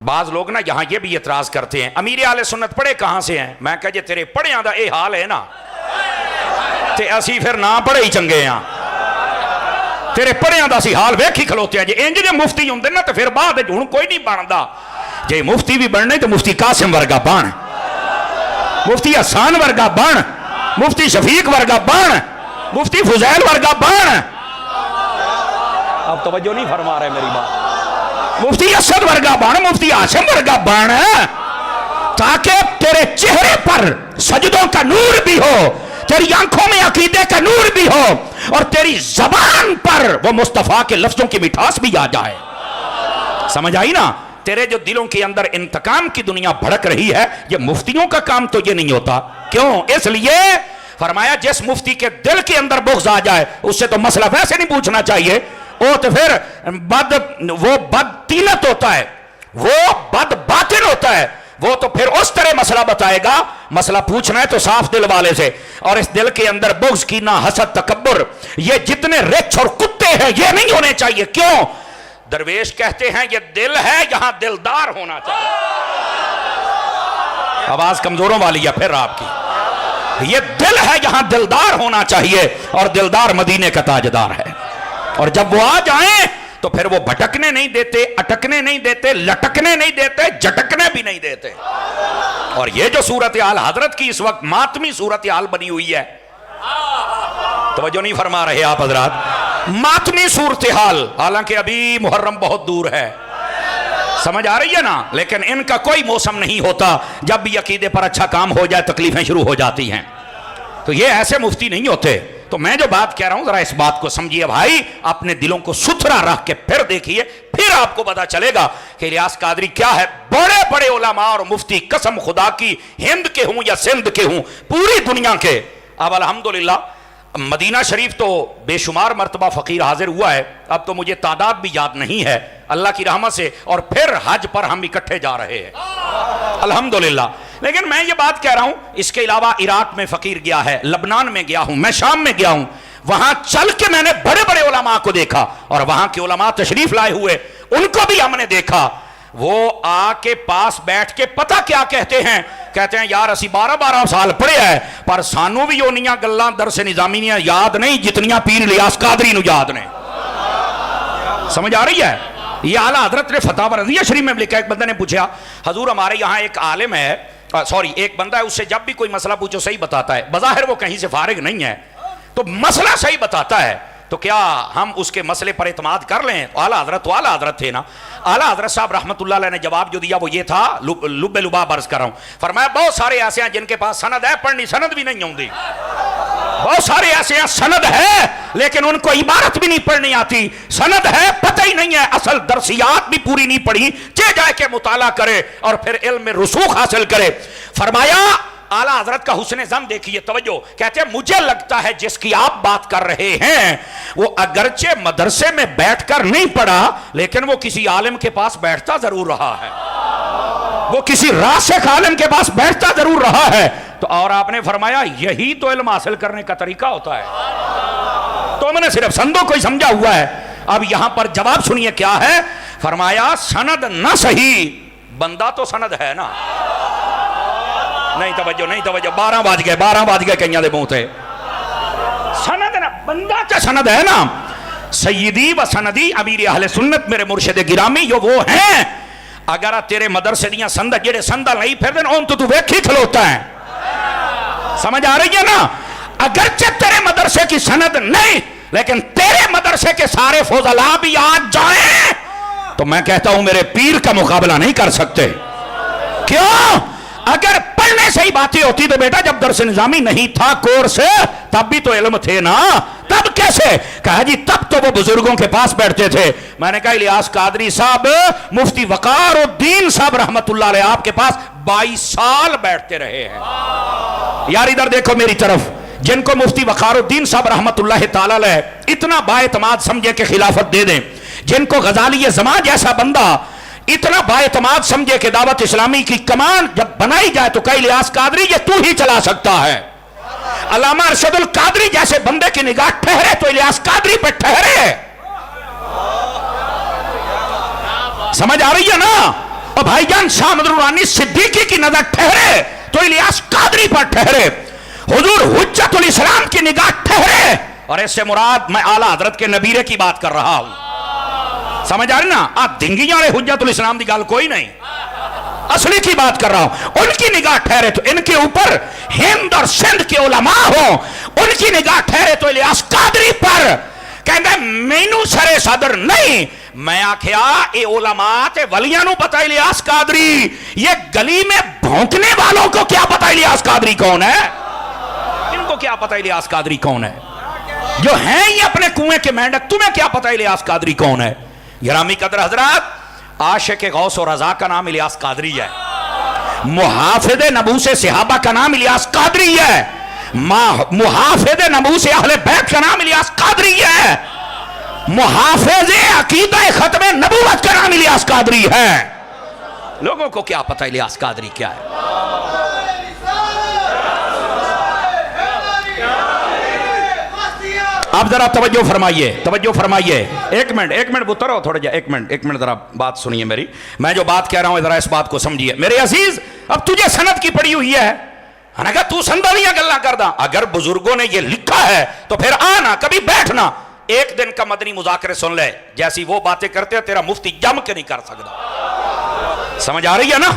بعض لوگ نا یہاں یہ بھی اعتراض کرتے ہیں امیر اہل سنت پڑھے کہاں سے ہیں؟ میں کہا جی تیرے پڑھیاں دا اے حال ہے نا تے اسی پھر نہ پڑھے ہی چنگے ہیں، تیرے پڑھیاں دا سی حال ویکھ ہی کھلوتے ہیں جی انج دے مفتی ہوندے نا تے پھر بعد ہن کوئی نہیں بندا، جے مفتی بھی بننے تو مفتی قاسم ورگا بن، مفتی حسان ورگا بن، مفتی شفیق ورگا بن، مفتی فضیل ورگا بن۔ اب توجہ نہیں فرما رہے میری بات، مفتی اسد ورگا بن، مفتی ہاشم ورگا بن، تاکہ تیرے چہرے پر سجدوں کا نور بھی ہو، تیری آنکھوں میں عقیدے کا نور بھی ہو، اور تیری زبان پر وہ مصطفیٰ کے لفظوں کی مٹھاس بھی آ جائے۔ سمجھ آئی نا؟ تیرے جو دلوں کے اندر انتقام کی دنیا بھڑک رہی ہے، یہ مفتیوں کا کام تو یہ نہیں ہوتا۔ کیوں؟ اس لیے فرمایا جس مفتی کے دل کے اندر بغض آ جائے اس سے تو مسئلہ ویسے نہیں پوچھنا چاہیے، وہ تو پھر وہ بد تینت ہوتا ہے، وہ بد باطن ہوتا ہے، وہ تو پھر اس طرح مسئلہ بتائے گا۔ مسئلہ پوچھنا ہے تو صاف دل والے سے، اور اس دل کے اندر بغض، کینہ، حسد، تکبر، یہ جتنے رچ اور کتے ہیں یہ نہیں ہونے چاہیے۔ کیوں؟ درویش کہتے ہیں یہ دل ہے یہاں دلدار ہونا چاہیے۔ آواز کمزوروں والی ہے پھر آپ کی، یہ دل ہے یہاں دلدار ہونا چاہیے، اور دلدار مدینے کا تاجدار ہے، اور جب وہ آ جائیں تو پھر وہ بھٹکنے نہیں دیتے، اٹکنے نہیں دیتے، لٹکنے نہیں دیتے، جھٹکنے بھی نہیں دیتے۔ اور یہ جو صورتحال حضرت کی اس وقت ماتمی صورتحال بنی ہوئی ہے، توجہ نہیں فرما رہے آپ حضرات، ماتمی صورتحال، حالانکہ ابھی محرم بہت دور ہے، سمجھ آ رہی ہے نا، لیکن ان کا کوئی موسم نہیں ہوتا، جب بھی عقیدے پر اچھا کام ہو جائے تکلیفیں شروع ہو جاتی ہیں۔ تو یہ ایسے مفتی نہیں ہوتے۔ تو میں جو بات کہہ رہا ہوں ذرا اس بات کو سمجھیے بھائی، اپنے دلوں کو ستھرا رکھ کے پھر دیکھیے، پھر آپ کو پتا چلے گا کہ الیاس قادری کیا ہے۔ بڑے بڑے علماء اور مفتی قسم خدا کی، ہند کے ہوں یا سندھ کے ہوں، پوری دنیا کے، اب الحمدللہ مدینہ شریف تو بے شمار مرتبہ فقیر حاضر ہوا ہے، اب تو مجھے تعداد بھی یاد نہیں ہے اللہ کی رحمت سے، اور پھر حج پر ہم اکٹھے جا رہے ہیں الحمدللہ۔ لیکن میں یہ بات کہہ رہا ہوں، اس کے علاوہ عراق میں فقیر گیا ہے، لبنان میں گیا ہوں، میں شام میں گیا ہوں، وہاں چل کے میں نے بڑے بڑے علماء کو دیکھا، اور وہاں کے علماء تشریف لائے ہوئے ان کو بھی ہم نے دیکھا، وہ آ کے پاس بیٹھ کے پتہ کیا کہتے ہیں یار اسی 12 سال پڑھے ہیں، پر سانو بھی اونیاں گلاں درس نظامیاں یاد نہیں جتنیاں پیر الیاس قادری نو یاد نے۔ سمجھ آ رہی ہے؟ یہ اعلیٰ حضرت نے فتاوی رضیہ شریف میں لکھا، ایک بندے نے پوچھا حضور ہمارے یہاں ایک عالم ہے، ایک بندہ ہے، اس سے جب بھی کوئی مسئلہ پوچھو صحیح بتاتا ہے، بظاہر وہ کہیں سے فارغ نہیں ہے تو مسئلہ صحیح بتاتا ہے، تو کیا ہم اس کے مسئلے پر اعتماد کر لیں؟ اعلیٰ حضرت تھے نا، اعلیٰ حضرت صاحب رحمت اللہ علیہ نے جواب جو دیا وہ یہ تھا، لب لباب عرض کر رہا ہوں، فرمایا بہت سارے ایسے ہیں جن کے پاس سند ہے، پڑھنی سند بھی نہیں ہوندی، بہت سارے ایسے ہیں سند ہے لیکن ان کو عبارت بھی نہیں پڑھنی آتی، سند ہے پتہ ہی نہیں ہے، اصل درسیات بھی پوری نہیں پڑھی، جائے کے مطالعہ کرے اور پھر علم میں رسوخ حاصل کرے۔ فرمایا اعلیٰ حضرت کا حسن ظن دیکھیے، توجہ، کہتے ہیں مجھے لگتا ہے جس کی آپ بات کر رہے ہیں وہ اگرچہ مدرسے میں بیٹھ کر نہیں پڑھا لیکن وہ کسی عالم کے پاس بیٹھتا ضرور رہا ہے، وہ کسی راسخ عالم کے پاس بیٹھتا ضرور رہا ہے۔ تو اور آپ نے فرمایا یہی تو علم حاصل کرنے کا طریقہ ہوتا ہے، تو میں نے صرف سندوں کو ہی سمجھا ہوا ہے۔ اب یہاں پر جواب سنیے کیا ہے، فرمایا سند نہ صحیح، بندہ تو سند ہے نا، نہیں توجہ 12 بج گئے کئیاں دے منہ تے، سند نا بندہ تے سند ہے نا۔ سیدی و سندی امیر اہل سنت میرے مرشد گرامی جو وہ ہیں، اگر تیرے مدرسے دیاں سند جڑے سندہ نہیں پھر دن اون تو ویکھی کھلوتا ہے، سمجھ آ رہی ہے نا؟ اگرچہ تیرے مدرسے کی سند نہیں لیکن تیرے مدرسے کے سارے فضلاء بھی آج جائیں تو میں کہتا ہوں میرے پیر کا مقابلہ نہیں کر سکتے۔ کیوں؟ اگر پڑھنے سے ہی باتیں ہوتی تو بیٹا جب درس نظامی نہیں تھا کورس تب بھی تو علم تھے نا، تب کیسے؟ کہا جی تب تو وہ بزرگوں کے پاس بیٹھتے تھے۔ میں نے کہا الیاس قادری صاحب، مفتی وقار الدین صاحب رحمت اللہ علیہ آپ کے پاس 22 سال بیٹھتے رہے ہیں۔ یار ادھر دیکھو میری طرف، جن کو مفتی وقار الدین صاحب رحمت اللہ تعالی علیہ اتنا باعتماد سمجھے کہ خلافت دے دیں، جن کو غزالی زمان جیسا بندہ اتنا باعتماد سمجھے کہ دعوت اسلامی کی کمان جب بنائی جائے تو کہا الیاس قادری یہ تو ہی چلا سکتا ہے، علامہ ارشد القادری جیسے بندے کی نگاہ ٹھہرے تو الیاس قادری پہ ٹھہرے، سمجھ آ رہی ہے نا؟ اور بھائی جان شاہ درانی صدیقی کی نظر ٹھہرے تو الیاس قادری پر ٹھہرے، حضور حجت الاسلام کی نگاہ ٹھہرے، اور اس سے مراد میں اعلیٰ حضرت کے نبیرے کی بات کر رہا ہوں، سمجھ آ رہی نا؟ آپ دنگیاں والے حجت الاسلام دی گل کوئی نہیں، اصلی کی بات کر رہا ہوں۔ ان کی نگاہ ٹھہرے تو ان کے اوپر ہند اور سندھ کے علماء ہوں، ان کی نگاہ ٹھہرے تو الیاس قادری پر کہندا مینوں سرے صدر نہیں، میں آکھیا اے علماء تے ولیاں نو پتہ الیاس قادری، یہ گلی میں بھونکنے والوں کو کیا پتہ الیاس قادری کون ہے؟ ان کو کیا پتہ الیاس قادری کون ہے؟ جو ہیں یہ اپنے کنویں کے مینڈک، تمہیں کیا پتہ الیاس قادری کون ہے؟ گرامی قدر حضرات، عاشق غوث و رضا کا نام الیاس قادری ہے، محافظ نبوس صحابہ کا نام الیاس قادری ہے، محافظ نبوس اہل بیت کا نام الیاس قادری ہے، محافظ عقیدہ ختم نبوت کا نام الیاس قادری ہے۔ لوگوں کو کیا پتہ الیاس قادری کیا ہے؟ آپ ذرا توجہ فرمائیے، ایک منٹ بترو تھوڑا جا، ایک منٹ ذرا بات سنیے میری، میں جو بات کہہ رہا ہوں ذرا اس بات کو سمجھیے میرے عزیز۔ اب تجھے سند کی پڑی ہوئی ہے، اگر تو سندانیاں گلنا کردہ، اگر بزرگوں نے یہ لکھا ہے تو پھر آنا کبھی بیٹھنا، ایک دن کا مدنی مذاکرے سن لے، جیسی وہ باتیں کرتے ہیں تیرا مفتی جم کے نہیں کر سکتا، سمجھ آ رہی ہے نا؟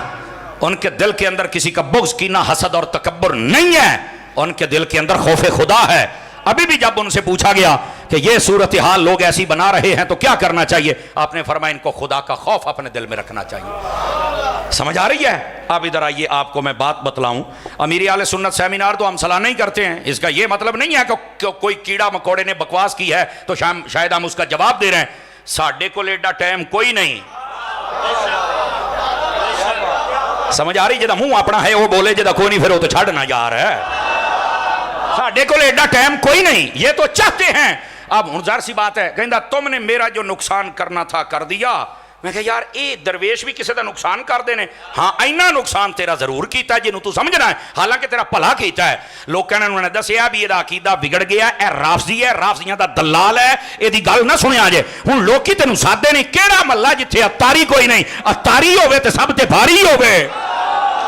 ان کے دل کے اندر کسی کا بغض، کینہ، حسد اور تکبر نہیں ہے، ان کے دل کے اندر خوف خدا ہے۔ ابھی بھی جب ان سے پوچھا گیا کہ یہ صورتحال لوگ ایسی بنا رہے ہیں تو کیا کرنا چاہیے، آپ نے فرمایا ان کو خدا کا خوف اپنے دل میں رکھنا چاہیے۔ سمجھ آ رہی ہے؟ اب ادھر آئیے آپ کو میں بات بتلاؤں، امیر اہل سنت سیمینار تو ہم صلاح نہیں کرتے ہیں، اس کا یہ مطلب نہیں ہے کہ کوئی کیڑا مکوڑے نے بکواس کی ہے تو شاید ہم اس کا جواب دے رہے ہیں، ساڑھے کو لیڈا ٹائم کوئی نہیں، سمجھ آ رہی؟ جدہ منہ اپنا ہے وہ بولے، جدہ کوئی نہیں پھر وہ تو چھڑنا جا رہا ہے، ساڑھے کو لیڈا ٹائم کوئی نہیں، یہ تو چاہتے ہیں۔ اب ظاہر سی بات ہے، کہندہ تم نے میرا جو نقصان کرنا تھا کر دیا، میں کہا یار اے درویش بھی کسی دا نقصان کر دینے، ہاں اینا نقصان تیرا ضرور کیتا ہے جنہوں تو سمجھنا ہے، حالانکہ تیرا پلا کیتا ہے۔ لوگ کہنے انہوں نے دسیا بھی یہ دا عقیدہ بگڑ گیا ہے، اے رافضی ہے، رافضیاں دا دلال ہے، اے دی گل نہ سنے آجے۔ ہن لوگ کی تینوں سادے نہیں، کیڑا ملہ جتھے اتاری کوئی نہیں، اتاری ہوئے تے سب تے بھاری ہوئے،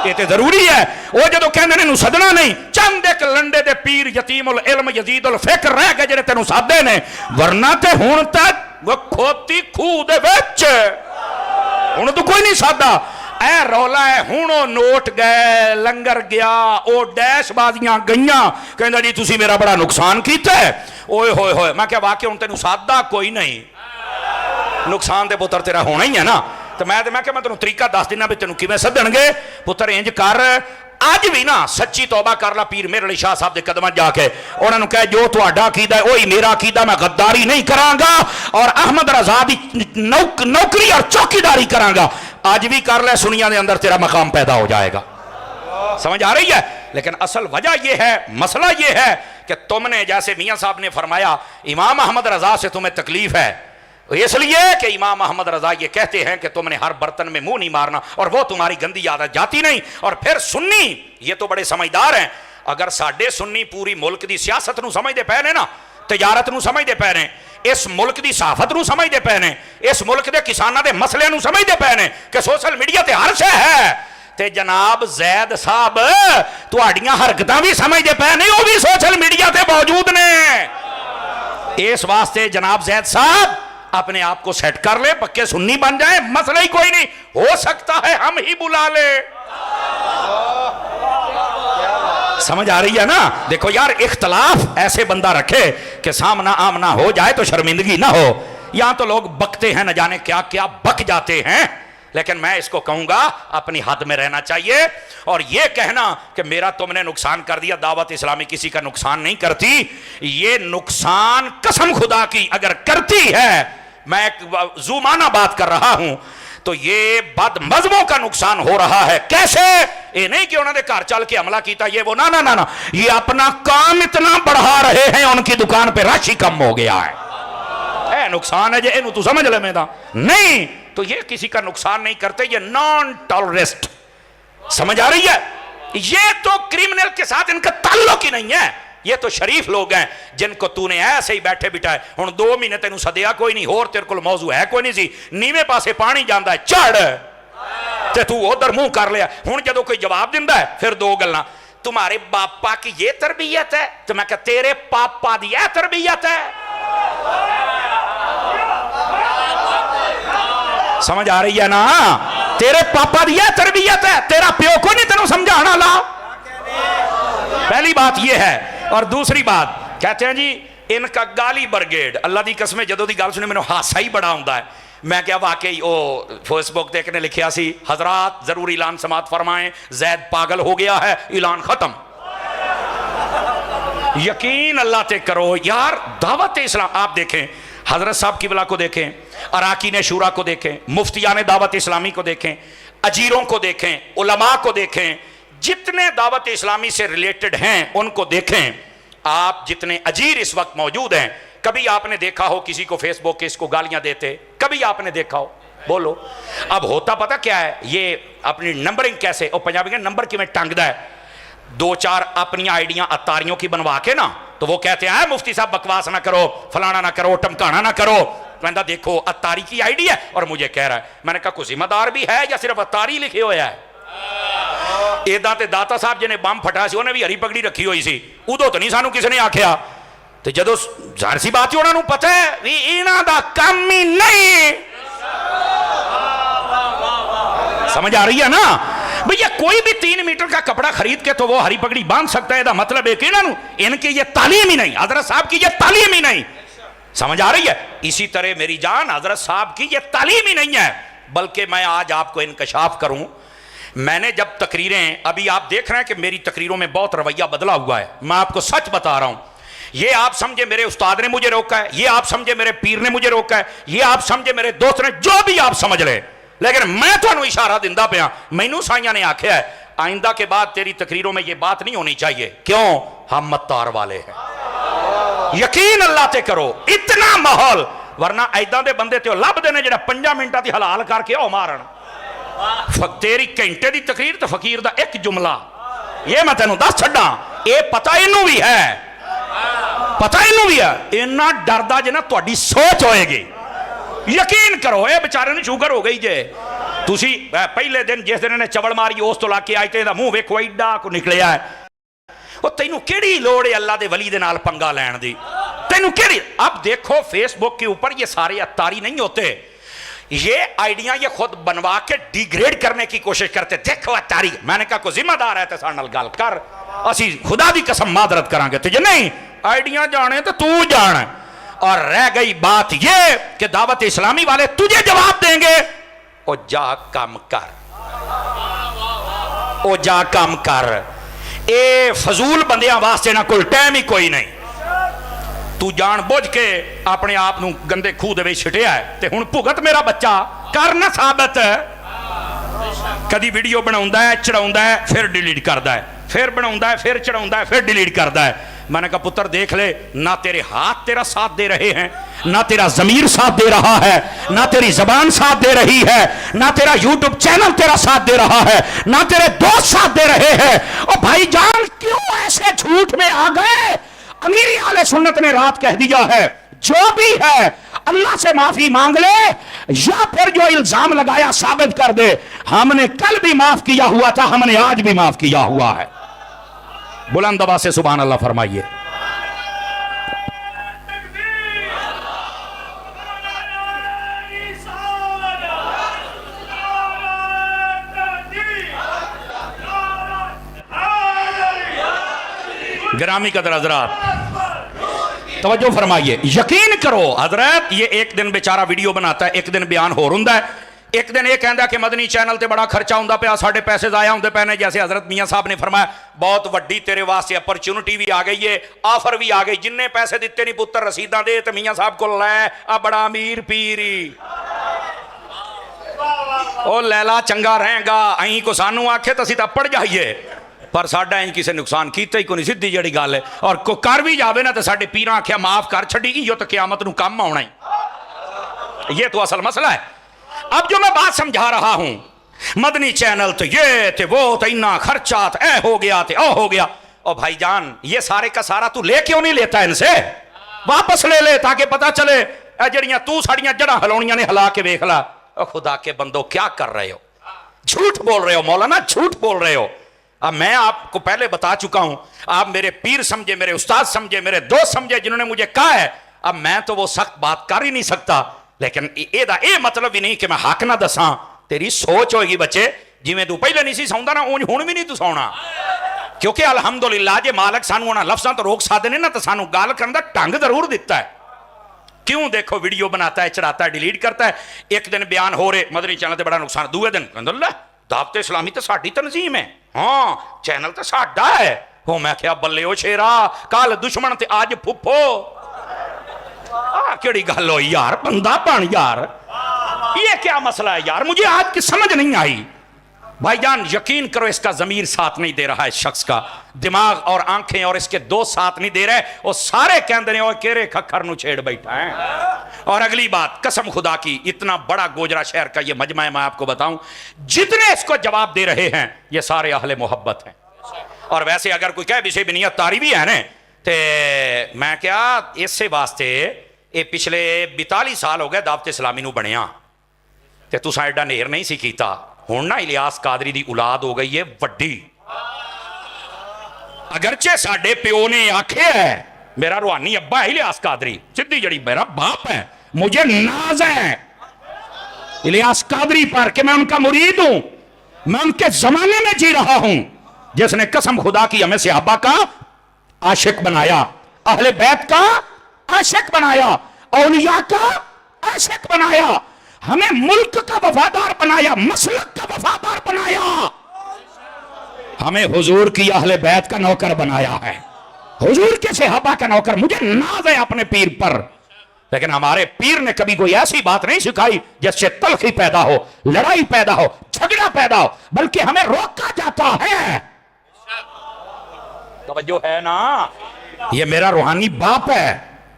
یہ تے ضروری ہے۔ وہ جدو کہنے نے سدنا نہیں، چند ایک لنڈے دے پیر یتیم العلم یزید الفکر رہ گئے جنہیں تینوں سادے نے، ورنہ تے ہون تک وہ کھوتی کھو دے وچ ہون تو کوئی نہیں سادہ۔ اے رولا ہے ہونو نوٹ گئے، لنگر گیا، او ڈیش بازیاں گئیاں، کہندہ جی تسی میرا بڑا نقصان کیتا ہے، اوئے ہوئے ہوئے، میں کیا واقعی ہون تینوں سادہ کوئی نہیں، نقصان دے پتر تیرا ہونا ہی ہے نا۔ تو میں کہ میں تینوں طریقہ دس دینا بھی تینوں کی میں سدن گے، پتر انج کر، آج بھی نا سچی توبہ کر لا پیر میر علی شاہ صاحب دے قدمہ جا کے، انہوں نے کہا جو تہاڈا عقیدہ ہے وہی میرا عقیدہ، میں غداری نہیں کراں گا اور احمد رضا دی نوکری اور چوکیداری کراں گا، آج بھی کر لے، سنیا دے اندر تیرا مقام پیدا ہو جائے گا۔ سمجھ آ رہی ہے؟ لیکن اصل وجہ یہ ہے، مسئلہ یہ ہے کہ تم نے جیسے میاں صاحب نے فرمایا امام احمد رضا سے تمہیں تکلیف ہے، اس لیے کہ امام احمد رضا یہ کہتے ہیں کہ تم نے ہر برتن میں منہ نہیں مارنا، اور وہ تمہاری گندی عادت جاتی نہیں۔ اور پھر سنی یہ تو بڑے سمجھدار ہیں، اگر ساڈے سنی پوری ملک دی سیاست نو سمجھدے پے نے نا، تجارت نو سمجھدے پے نے، اس ملک دی صحافت نو سمجھدے پے نے، اس ملک دے کساناں دے مسئلے نو سمجھدے پے نے کہ سوشل میڈیا تے ہر شے ہے، تے جناب زید صاحب تہاڈیاں حرکتاں بھی سمجھدے پے نہیں، وہ بھی سوشل میڈیا تے موجود نے۔ اس واسطے جناب زید صاحب اپنے آپ کو سیٹ کر لے، پکے سنی بن جائیں، مسئلہ ہی کوئی نہیں، ہو سکتا ہے ہم ہی بلا لے۔ سمجھ آ رہی ہے نا؟ دیکھو یار اختلاف ایسے بندہ رکھے کہ سامنا آمنا ہو جائے تو شرمندگی نہ ہو۔ یہاں تو لوگ بکتے ہیں، نہ جانے کیا کیا بک جاتے ہیں، لیکن میں اس کو کہوں گا اپنی حد میں رہنا چاہیے، اور یہ کہنا کہ میرا تم نے نقصان کر دیا، دعوت اسلامی کسی کا نقصان نہیں کرتی، یہ نقصان قسم خدا کی اگر کرتی ہے، میں ایک زومانہ بات کر رہا ہوں، تو یہ بد مذہبوں کا نقصان ہو رہا ہے۔ کیسے؟ یہ نہیں کہ انہوں نے گھر چل کے حملہ کیتا، یہ وہ نہ، یہ اپنا کام اتنا بڑھا رہے ہیں، ان کی دکان پہ رش ہی کم ہو گیا ہے۔ اے نقصان ہے جے انہوں تو سمجھ لے میدا نہیں، تو یہ کسی کا نقصان نہیں کرتے، یہ نان ٹالرسٹ۔ سمجھ آ رہی ہے؟ یہ تو کرمنل کے ساتھ ان کا تعلق ہی نہیں ہے، یہ تو شریف لوگ ہیں جن کو تو نے ایسے ہی بیٹھے بٹھائے، ہن 2 مہینے تینوں سدیا کوئی نہیں، اور تیرے کول موضوع ہے کوئی نہیں سی، نیویں پاسے پانی جاندا ہے، چڑھ تے तू उधर मुंह कर लिया। हुण जदों कोई जवाब दिंदा है फिर दो गल्लां, तुम्हारे पापा की ये तरबियत है, तो मैं कहा तेरे पापा दी यह तरबियत है। समझ आ रही है ना? तेरे पापा दी यह तरबियत है, तेरा प्यो को नहीं तेनों समझाना ला। पहली बात यह है। और दूसरी बात कहते हैं जी इनका गाली ब्रिगेड, अल्लाह दी कसम जदों दी गल सुनी मैनूं हासा ही बड़ा आउंदा है। मैं क्या वाकई ओ फेसबुक ते ने लिखिया सी, हजरात जरूर ऐलान समात फरमाएं, जैद पागल हो गया है, ऐलान खत्म। यकीन अल्लाह ते करो यार, दावत इस्लाम आप देखें, हजरत साहब किबला को देखें, अराकीन शूरा को देखें, मुफ्तियान दावत इस्लामी को देखें, अजीरों को देखें, उलमा को देखें, जितने दावत इस्लामी से रिलेटेड हैं उनको देखें आप। जितने अजीर इस वक्त मौजूद हैं, कभी आपने देखा हो किसी को फेसबुक के इसको गालियां देते? कभी आपने देखा हो? बोलो। अब होता पता क्या है, ये अपनी नंबरिंग कैसे, और पंजाबी के नंबर कि में टंगदा है, दो चार अपनी आइडिया अतारियों की बनवा के ना, तो वो कहते हैं मुफ्ती साहब बकवास ना करो, फलाना ना करो, टमकाना ना करो। कहता देखो अतारी की आईडी है और मुझे कह रहा है। मैंने कहा कोई जिम्मेदार भी है या सिर्फ अतारी लिखे होया है? इदा ते दाता साहब जिन्हें बम फटा सी उन्हें भी हरी पगड़ी रखी हुई सी, उदों तो नहीं सानू किसी ने आख्या। तो जदों जाहिर सी बात है उन्होंने पता है भी इन्हां दा काम ही नहीं। समझ आ रही है ना भैया? कोई भी 3 मीटर का कपड़ा खरीद के तो वो हरी पगड़ी बांध सकता है, इसका मतलब है कि इनकी ये तालीम ही नहीं, हजरत साहब की ये तालीम ही नहीं। समझ आ रही है? इसी तरह मेरी जान हजरत साहब की ये तालीम ही नहीं है। बल्कि मैं आज आपको इंकशाफ करूं, मैंने जब तकरीरें, अभी आप देख रहे हैं कि मेरी तकरीरों में बहुत रवैया बदला हुआ है, मैं आपको सच बता रहा हूं। ये आप समझे मेरे उस्ताद ने मुझे रोका है, ये आप समझे मेरे पीर ने मुझे रोका है, ये आप समझे मेरे दोस्त ने, जो भी आप समझ ले, लेकिन मैं तुहानू इशारा दिंदा पिया। मैनू साइयां ने आख्या है आइंदा के बाद तेरी तकरीरों में ये बात नहीं होनी चाहिए। क्यों? हम मत्तार वाले हैं। यकीन अल्लाह ते करो, इतना माहौल, वरना ऐदा दे बंदे ते लभदे ने जेड़ा 5 मिनटां दी हलाल करके ओ मारन। तेरी घंटे दी तकरीर तो फकीर दा एक जुमला, ये मैं तेनू दस छड्डा, ये पता इनू भी है, पता इनू भी है। इन्ना डरदा जे ना तुहाडी सोच होएगी। यकीन करो ये बेचारे ने शुगर हो गई जे। तुसी पहले दिन जिस दिन इन्हें चवड़ मारी उस तो लाके आए ते मुंह वेखो एडा को निकलिया है। वो तेनू केड़ी लोड़ है अल्लाह दे वली दे नाल पंगा लैण दी? तेनू केड़ी? अब देखो फेसबुक के ऊपर ये सारे अत्तारी नहीं होते, ये आइडिया ये खुद बनवा के डिग्रेड करने की कोशिश करते। देखो अत्तारी, मैंने कहा कोई जिम्मेदार है तो साडे नाल गल कर, असी खुदा दी कसम मादरत करांगे। तुझे नहीं आइडिया जाने तो तू जान। और रह गई बात ये कि दावत इस्लामी वाले तुझे जवाब देंगे, ओ जा काम कर, ओ जा काम कर। ए फजूल बंदियां वास्ते ना कोई टाइम ही कोई नहीं। तू जान बुझ के अपने आप नू गंदे खूह दे विच छिटिया है ते हुण भुगत मेरा बच्चा कर ना साबित। कदी वीडियो बनाउंदा है, चढ़ाउंदा है, फिर डिलीट करदा है, फिर बनाउंदा है, फिर चढ़ाउंदा है, फिर डिलीट करदा है। मैंने कहा पुत्र देख ले, ना तेरे हाथ तेरा साथ दे रहे हैं, ना तेरा जमीर साथ दे रहा है, ना तेरी जबान साथ दे रही है, ना तेरा यूट्यूब चैनल तेरा साथ दे रहा है, ना तेरे दोस्त साथ दे रहे हैं। और भाईजान क्यों ऐसे झूठ में आ गए? अमीरी आले सुन्नत ने रात कह दिया है, जो भी है अल्लाह से माफी मांग ले या फिर जो इल्जाम लगाया साबित कर दे। हमने कल भी माफ किया हुआ था, हमने आज भी माफ किया हुआ है। बुलंद आवाज से सुभान अल्लाह फरमाइए। गिरामी कदर हजरात तवज्जो फरमाइए। यकीन करो हजरत, ये एक दिन बेचारा वीडियो बनाता है, एक दिन बयान होर हुंदा है, एक दिन ये कहता कि मदनी चैनल ते बड़ा खर्चा हुंदा पिया, साडे पैसे जाया हुंदे पे ने। जैसे हजरत मियाँ साहब ने फरमाया बहुत वड्डी तेरे वास्ते अपॉर्चुनिटी भी आ गई है, ऑफर भी आ गई, जिन्ने पैसे दिते नहीं पुत्र रसीदा दे ते मियाँ साहब को लै, आ बड़ा अमीर पीरी ओ लैला चंगा रहेगा। अं को सानू आखे तो असीं तां पड़ जाइए, पर साडा इंज किसी नुकसान किया ही कोई, सीधी जड़ी गल है। और को कर भी जावे ना तो साडे पीरां आख्या माफ कर छड़ी, इहो तो क्यामत नूं कम आउणा ही। ये तो असल मसला है। अब जो मैं बात समझा रहा हूं, मदनी चैनल तो ये थे वो तो इन्ना खर्चा तो ए हो गया थे ओ हो गया। और भाईजान ये सारे का सारा तू ले क्यों नहीं लेता? इनसे वापस ले ले ताकि पता चले जड़ियां तू साड़ियां जड़ा हिलाउणियां ने हिला के वेख ला। खुदा के बंदो क्या कर रहे हो? झूठ बोल रहे हो मौलाना, झूठ बोल रहे हो। अब मैं आपको पहले बता चुका हूं, आप मेरे पीर समझे, मेरे उस्ताद समझे, मेरे दोस्त समझे जिन्होंने मुझे कहा है। अब मैं तो वो सख्त बात कर ही नहीं सकता, लेकिन ਇਹਦਾ ਇਹ मतलब भी नहीं कि मैं हक ना दसा। तेरी सोच होगी बच्चे, जिवें तू पहले नहीं सी सौंदा ना ਉਂਝ ਹੁਣ भी नहीं तू सौना। क्योंकि अलहमदुलिल्लाह जे मालिक सानू उन्हां लफ्ज़ां तो रोक सकदे ने ना, तो सानू गल करन दा ढंग जरूर दिता है। क्यों देखो वीडियो बनाता है, चढ़ाता है, डिलीट करता है। एक दिन बयान हो रहे मदनी चैनल ते बड़ा नुकसान, दूसरे दिन कहंदा दावत इस्लामी तो साडी तनजीम है, हाँ चैनल तो साडा है। हो मैं क्या बल्ले ओ शेरा, कल दुश्मन ते आज फुफो। केड़ी गल होई यार, बंदा बन यार, ये क्या मसला है यार, मुझे आज की समझ नहीं आई। भाईजान यकीन करो इसका ज़मीर साथ नहीं दे रहा है, शख्स का दिमाग और आंखें और इसके दो साथ नहीं दे रहे। वो सारे कहते हैं वो केरे खखर नु छेड़ बैठा है। और अगली बात, कसम खुदा की, इतना बड़ा गोजरा शहर का ये मजमा है, मैं आपको बताऊं जितने इसको जवाब दे रहे हैं ये सारे अहले मोहब्बत हैं। और वैसे अगर कोई कहे विषय बिनियत तारी भी है ना, तो मैं क्या इसे वास्ते ये पिछले 42 साल हो गए दावत इस्लामी नू बनिया, ते तुसां एडा नेर नहीं सी कीता। हुण ना इलियास कादरी दी औलाद हो गई है वड्डी। अगरचे साडे प्यो ने आखे है, मेरा रूहानी अब्बा है इलियास कादरी, सीधी जड़ी मेरा बाप है, मुझे नाज है इलियास कादरी पर कि मैं उनका मुरीद हूं, मैं उनके जमाने में जी रहा हूं जिसने कसम खुदा की हमें सहाबा का आशिक बनाया, अहले बैत का आशिक बनाया, औलिया का आशिक बनाया, हमें मुल्क का वफादार बनाया, मसलक का वफादार बनाया, हमें हुजूर की अहले बैत का नौकर बनाया है, हुजूर के सहाबा का नौकर। मुझे नाज है अपने पीर पर, लेकिन हमारे पीर ने कभी कोई ऐसी बात नहीं सिखाई जिससे तलखी पैदा हो, लड़ाई पैदा हो, झगड़ा पैदा हो, बल्कि हमें रोका जाता है। तवज्जो है ना, ये मेरा रूहानी बाप है,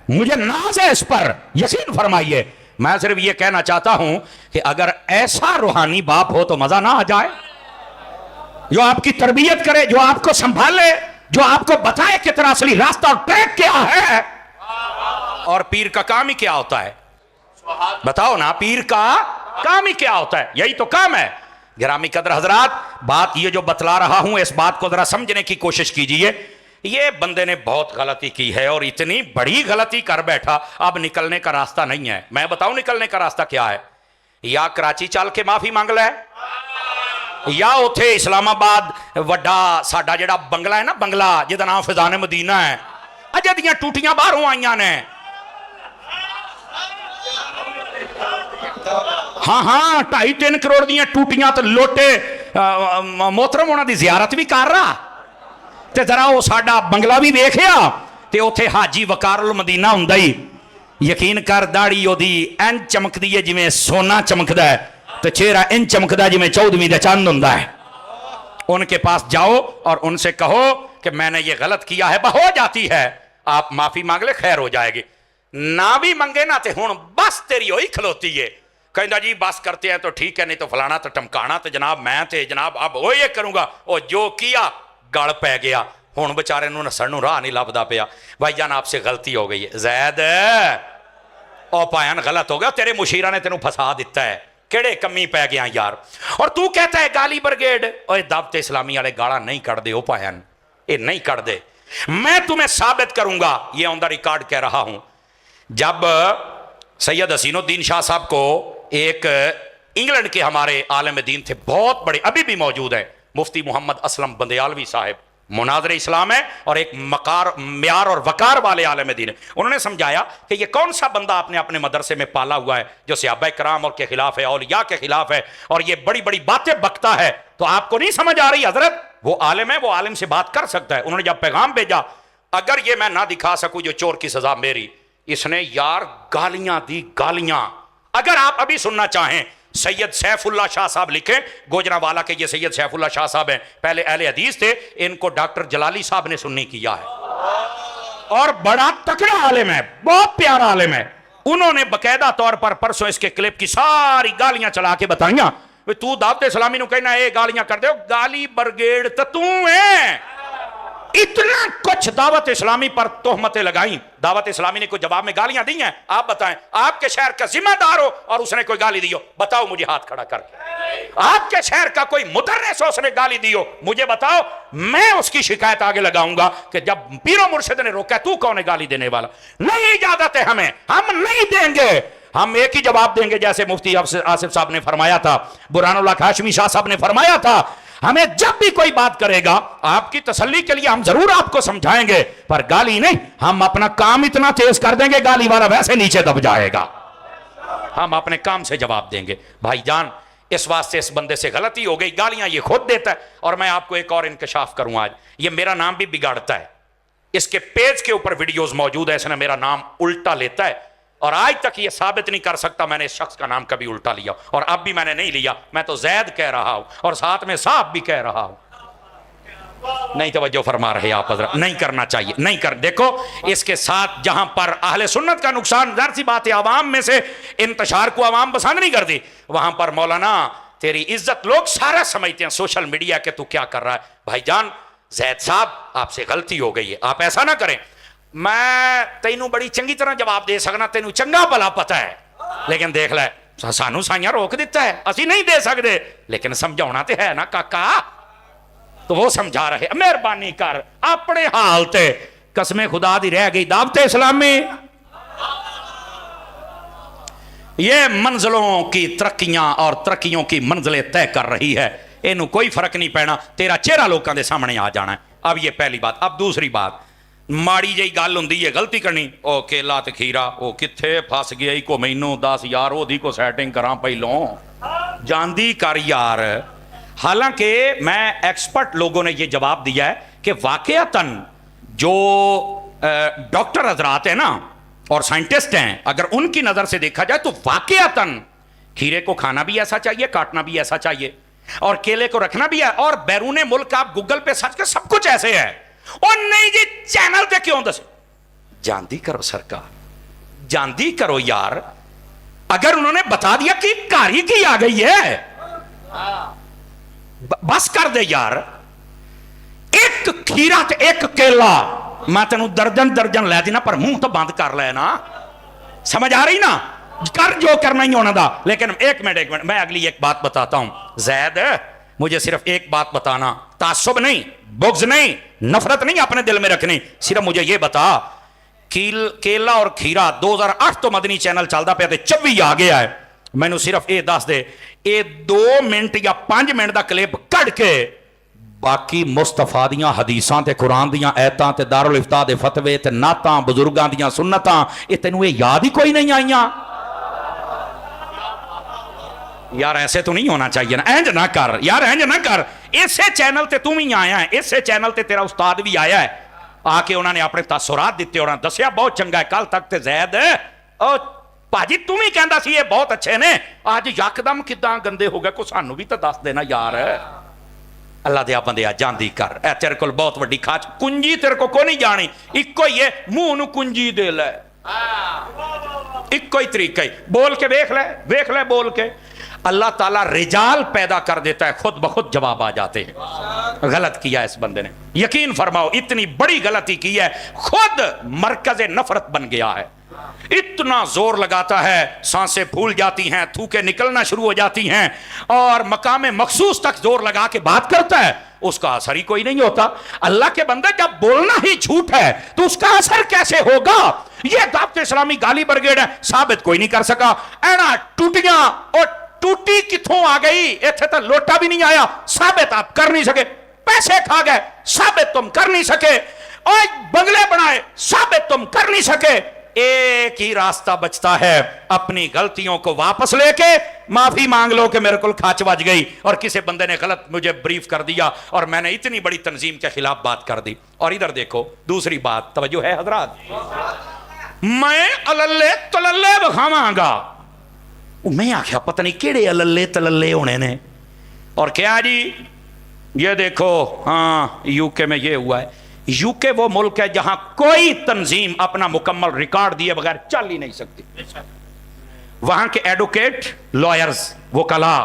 मुझे नाज है इस पर, यकीन फरमाइए। मैं सिर्फ ये कहना चाहता हूं कि अगर ऐसा रूहानी बाप हो तो मजा ना आ जाए, जो आपकी तरबियत करे, जो आपको संभाले, जो आपको बताए कितना असली रास्ता और ट्रैक क्या है। और पीर का काम ही क्या होता है, बताओ ना, पीर का काम ही क्या होता है, यही तो काम है। गिरामी कदर हजरात, बात ये जो बतला रहा हूं इस बात को जरा समझने की कोशिश कीजिए। ये बंदे ने बहुत गलती की है और इतनी बड़ी गलती कर बैठा, अब निकलने का रास्ता नहीं है। मैं बताऊं निकलने का रास्ता क्या है, या कराची चल के माफी मांग ले, या उथे इस्लामाबाद वड्डा साडा जेड़ा बंगला है ना, बंगला जिहदा नाम फिजान मदीना है, अजे दियां टूटियां बाहरों आईयां ने, हाँ हाँ 2.5-3 करोड़ दियां टूटियां तो लोटे मोहतरम उन्हां दी जियारत भी कर रहा, ते जरा वो साडा बंगला भी वेखिया, ते उथे हाजी वकारुल मदीना हुंदा ही, यकीन कर दाढ़ी ओदी एन चमकदी है जिवें सोना चमकदा है, तो चेहरा इन चमकदा जिवें 14वीं दा चंद हुंदा है। उनके पास जाओ और उनसे कहो कि मैंने ये गलत किया है, हो जाती है, आप माफी मांग ले, खैर हो जाएगी। ना भी मंगे ना, ते हुण बस तेरी होई खलोती है, कहंदा जी बस करते हैं तो ठीक है, नहीं तो फलाना तो टमकाना, तो जनाब मैं ते जनाब अब वो ये करूंगा, वो जो किया गल पै गया, हुण बेचारे नूं नस्सण नूं राह नहीं लभदा पिया। भाईजान आपसे गलती हो गई है, जैद ओ पायन गलत हो गया, तेरे मुशीरा ने तेनों फसा दिता है, केड़े कमी पै गया यार। और तू कहता है गाली ब्रिगेड, ओए दावत इस्लामी वाले गाला नहीं कढ़दे, ओ पायन ये नहीं कढ़दे, मैं तुम्हें साबित करूंगा, ये ऑन द रिकॉर्ड कह रहा हूं। जब सैयद हसीनुद्दीन शाह साहब को एक इंग्लैंड के हमारे आलिम दीन थे, बहुत बड़े, अभी भी मौजूद है, मुफ्ती मोहम्मद असलम बंदयालवी साहब, मुनाज़र इस्लाम है और एक मकार म्यार और वकार वाले आलिम दीन है। उन्होंने समझाया कि ये कौन सा बंदा आपने अपने मदरसे में पाला हुआ है जो सहाबा कराम और के खिलाफ है, औलिया के खिलाफ है, और ये बड़ी बड़ी बातें बकता है, तो आपको नहीं समझ आ रही हजरत, वो आलिम है, वो आलिम से बात कर सकता है। उन्होंने जब पैगाम भेजा, अगर ये मैं ना दिखा सकूं जो चोर की सजा मेरी, इसने यार गालियां दी गालियां। अगर आप अभी सुनना चाहें, सैयद सैफुल्लाह शाह साहब लिखे, गोजरावाला के ये सैयद सैफुल्लाह शाह साहब हैं, पहले अहले हदीस थे, इनको डॉक्टर जलाली साहब ने सुन्नी किया है और बड़ा तकड़ा आलिम है, बहुत प्यारा आलिम है। उन्होंने बकायदा तौर पर परसों इसके क्लिप की सारी गालियां चला के बताइया, तू दावत इस्लामी नु कहना ये गालियां कर दे, गाली ब्रिगेड तो तू है, इतना कुछ दावत इस्लामी पर तोहमतें लगाई, दावत इस्लामी ने कोई जवाब में गालियां दी हैं? आप बताएं, आपके शहर का जिम्मेदार हो और उसने कोई गाली दी हो, बताओ मुझे हाथ खड़ा करके। आपके शहर का कोई मुदर्रिस हो, उसने गाली दी हो, मुझे बताओ, मैं उसकी शिकायत आगे लगाऊंगा कि जब पीरो मुर्शिद ने रोका, तू कौन है गाली देने वाला? नहीं इजाजत है हमें, हम नहीं देंगे। हम एक ही जवाब देंगे जैसे मुफ्ती आसिफ साहब ने फरमाया था, बुरहानुल्लाह हाशमी शाह साहब ने फरमाया था, हमें जब भी कोई बात करेगा आपकी तसल्ली के लिए हम जरूर आपको समझाएंगे, पर गाली नहीं। हम अपना काम इतना तेज कर देंगे, गाली वाला वैसे नीचे दब जाएगा। हम अपने काम से जवाब देंगे। भाईजान, इस वास्ते इस बंदे से गलती हो गई, गालियां ये खुद देता है। और मैं आपको एक और इंकशाफ करूं, आज ये मेरा नाम भी बिगाड़ता है, इसके पेज के ऊपर वीडियोस मौजूद है, इसने मेरा नाम उल्टा लेता है और आज तक ये साबित नहीं कर सकता मैंने इस शख्स का नाम कभी उल्टा लिया, और अब भी मैंने नहीं लिया। मैं तो जैद कह रहा हूं और साथ में साहब भी कह रहा हूं। नहीं तवज्जो फरमा रहे आप हज़रत, नहीं करना चाहिए, नहीं कर। देखो, इसके साथ जहां पर अहले सुन्नत का नुकसान, जाहिर सी बात है आवाम में से इंतशार को आवाम पसंद नहीं करती, वहां पर मौलाना तेरी इज्जत लोग सारा समझते हैं सोशल मीडिया के, तू क्या कर रहा है। भाईजान जैद साहब, आपसे गलती हो गई है, आप ऐसा ना करें। मैं तेनू बड़ी चंगी तरह जवाब दे सकना, तेनू चंगा भला पता है, लेकिन देख लै सानू साइयां रोक दिता है, असी नहीं दे सकते, लेकिन समझाना तो है ना काका। तो वो समझा रहे, मेहरबानी कर अपने हाल ते, कसमें खुदा दी रह गई दावत इस्लामी। ये मंजिलों की तरक्कियां और तरक्कियों की मंजिलें तय कर रही है, इनू कोई फर्क नहीं पैना, तेरा चेहरा लोगों के सामने आ जाना है। अब ये पहली बात। अब दूसरी बात, माड़ी जी गल होंदी है गलती करनी, ओ केला ते खीरा ओ किथे फस गया ही को मैनू दस यार, ओदी को सैटिंग करा पहलों, जांदी कर यार। हालांकि मैं एक्सपर्ट लोगों ने यह जवाब दिया है कि वाकयातन जो डॉक्टर हजरात है ना और साइंटिस्ट हैं, अगर उनकी नजर से देखा जाए तो वाकयातन खीरे को खाना भी ऐसा चाहिए, काटना भी ऐसा चाहिए, और केले को रखना भी है। और बैरूने मुल्क आप गूगल पे सर्च कर, सब कुछ ऐसे है। और नहीं जी चैनल पे क्यों दस, जानती करो सरकार, जानती करो यार। अगर उन्होंने बता दिया कि कारी की आ गई है, बस कर दे यार। एक खीरा ते एक केला, मैं तेन दर्जन दर्जन लै देना, पर मुंह तो बंद कर लेना। समझ आ रही ना? कर जो करना ही होना था। लेकिन एक मिनट मैं अगली एक बात बताता हूं। जैद, मुझे सिर्फ एक बात बताना, तासुब नहीं, बुग़्ज़ नहीं, नफरत नहीं अपने दिल में रखनी, सिर्फ मुझे ये बता, केला और खीरा 2008 तो मदनी चैनल चलता पे 24 आ गया है, मैनू सिर्फ ये दस दे, ये 2 मिनट या 5 मिनट का क्लिप कट के बाकी मुस्तफा दियां हदीसां ते कुरान दियां आयतां ते दारुल इफ्ता दे फतवे ते नातां बुजुर्गां दियां सुन्नतां, ये तेनू ये याद ही कोई नहीं आईयां। यार ऐसे तो नहीं होना चाहिए ना, इंज ना कर यार, इंज ना कर। इसे चैनल ते तू भी आया है, इसे चैनल ते तेरा उस्ताद भी आया है, आके उन्होंने अपने तसुरात दिते और दसिया बहुत चंगा है। कल तक ते जैद ओ भाजी तू भी कहता सी ये बहुत अच्छे ने, अज यकदम किदां गंदे हो गए, को सानू भी तो दस देना यार। अल्लाह दे बंदे जानदी कर, ए तेरे को बहुत वड्डी खाच, कुंजी तेरे को नहीं जानी, इको ही है, मुंह नू कुंजी दे ले, इको ही तरीका ही, बोल के वेख ले बोल के। अल्लाह ताला रिजाल पैदा कर देता है, खुद ब खुद जवाब आ जाते हैं। गलत किया इस बंदे ने, यकीन फरमाओ इतनी बड़ी गलती की है, खुद मरकज नफरत बन गया है। इतना जोर लगाता है, सांसें फूल जाती हैं, थूके निकलना शुरू हो जाती हैं, और मकाम मखसूस तक जोर लगा के बात करता है, उसका असर ही कोई नहीं होता। अल्लाह के बंदे, जब बोलना ही झूठ है तो उसका असर कैसे होगा? यह दावत इस्लामी गाली ब्रिगेड है, साबित कोई नहीं कर सका। एना टूटियां और टूटी किथों आ गई, इत्थे तो लोटा भी नहीं आया, साबित आप कर नहीं सके। पैसे खा गए, साबित तुम कर नहीं सके। और बंगले बनाए, साबित तुम कर नहीं सके। एक ही रास्ता बचता है, अपनी गलतियों को वापस लेके माफी मांग लो कि मेरे को खाच बज गई और किसी बंदे ने गलत मुझे ब्रीफ कर दिया और मैंने इतनी बड़ी तंजीम के खिलाफ बात कर दी। और इधर देखो दूसरी बात, तवज्जो है हजरात, मैं अलल्ले तलल्ले बखावांगा। मैं आख्या पता नहीं केड़े अलल्ले तलल्ले होने ने, और क्या जी ये देखो, हाँ यूके में ये हुआ है। यूके वो मुल्क है जहां कोई तंजीम अपना मुकम्मल रिकॉर्ड दिए बगैर चल ही नहीं सकती। वहां के एडवोकेट, लॉयर्स, वकला,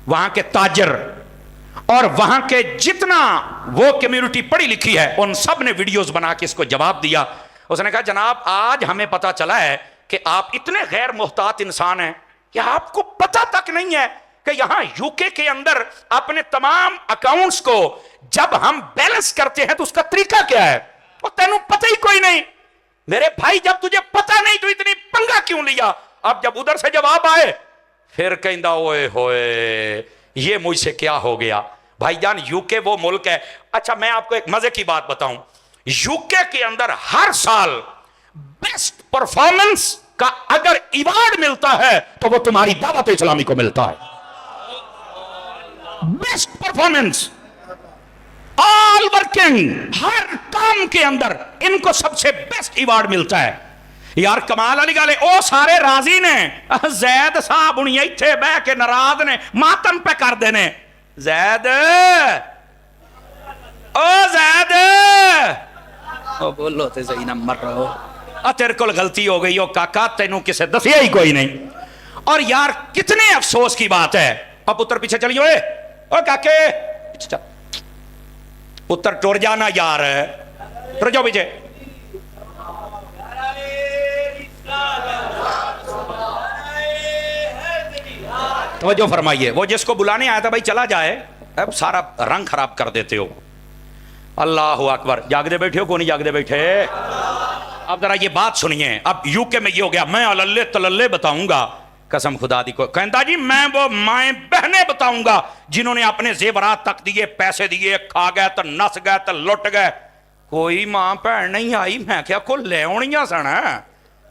वहां के ताजर اور وہاں کے جتنا وہ کمیونٹی پڑھی لکھی ہے ان سب نے ویڈیوز بنا کے اس کو جواب دیا. اس نے کہا جناب آج ہمیں پتا چلا ہے کہ آپ اتنے غیر محتاط انسان ہیں کہ آپ کو پتا تک نہیں ہے کہ یہاں یو کے اندر اپنے تمام اکاؤنٹس کو جب ہم بیلنس کرتے ہیں تو اس کا طریقہ کیا ہے, اور تینوں پتہ ہی کوئی نہیں. میرے بھائی جب تجھے پتا نہیں تو اتنی پنگا کیوں لیا؟ اب جب ادھر سے جواب آئے پھر کہندا اوئے ہوئے یہ مجھ سے کیا ہو گیا. بھائی جان یو کے وہ ملک ہے. اچھا میں آپ کو ایک مزے کی بات بتاؤں, یو کے اندر ہر سال بیسٹ پرفارمنس کا اگر ایوارڈ ملتا ہے تو وہ تمہاری دعوت اسلامی کو ملتا ہے. بیسٹ پرفارمنس آل ورکنگ, ہر کام کے اندر ان کو سب سے بیسٹ ایوارڈ ملتا ہے. یار کمال علی گالے او سارے راضی نے, زید صاحب انہیں ایتھے بہ کے ناراض نے, ماتم پہ کر دینے. زید او زید او بولو تے صحیح نہ مر رہو, تیرے کول غلطی ہو گئی ہو کاکا, تینوں کسے دسیا ہی کوئی نہیں. اور یار کتنے افسوس کی بات ہے. اب پتر پیچھے چلیے ہوئے, او کاکے پیچھے چل, پتر ٹور جانا یار, ٹر جاؤ پیچھے. توجہ فرمائیے, وہ جس کو بلانے آیا تھا بھائی چلا جائے, اب سارا رنگ خراب کر دیتے ہو. اللہ اکبر, جاگ دے بیٹھے ہو کون نہیں جاگ دے بیٹھے. اب ذرا یہ بات سنیے, اب یو کے میں یہ ہو گیا میں اللہ تللے بتاؤں گا, قسم خدا دی کو کہندا جی میں وہ مائیں بہنیں بتاؤں گا جنہوں نے اپنے زیورات تک دیے, پیسے دیے, کھا گئے تو نس گئے تو لٹ گئے. کوئی ماں بہن نہیں آئی, میں کیا کو لے اونیاں سن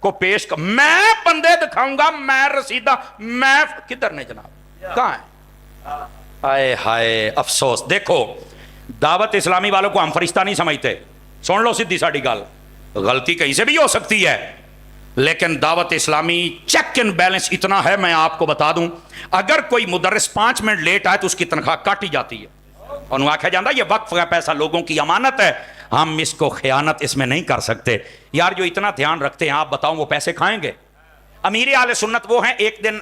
کو پیش کر, میں بندے دکھاؤں گا, میں رسیدہ, میں کدھر نے جناب کہاں ہے. ہائے ہائے افسوس. دیکھو دعوت اسلامی والوں کو ہم فرشتہ نہیں سمجھتے, سن لو سیدھی ساڑی گل, غلطی کہیں سے بھی ہو سکتی ہے, لیکن دعوت اسلامی چیک اینڈ بیلنس اتنا ہے, میں آپ کو بتا دوں اگر کوئی مدرس 5 منٹ لیٹ آئے تو اس کی تنخواہ کاٹی جاتی ہے, اور انہوں آکھا جاندہ یہ وقف کا پیسہ لوگوں کی امانت ہے, ہم اس کو خیانت اس میں نہیں کر سکتے. یار جو اتنا دھیان رکھتے ہیں آپ بتاؤں وہ پیسے کھائیں گے؟ امیر اہل سنت وہ ہیں, ایک دن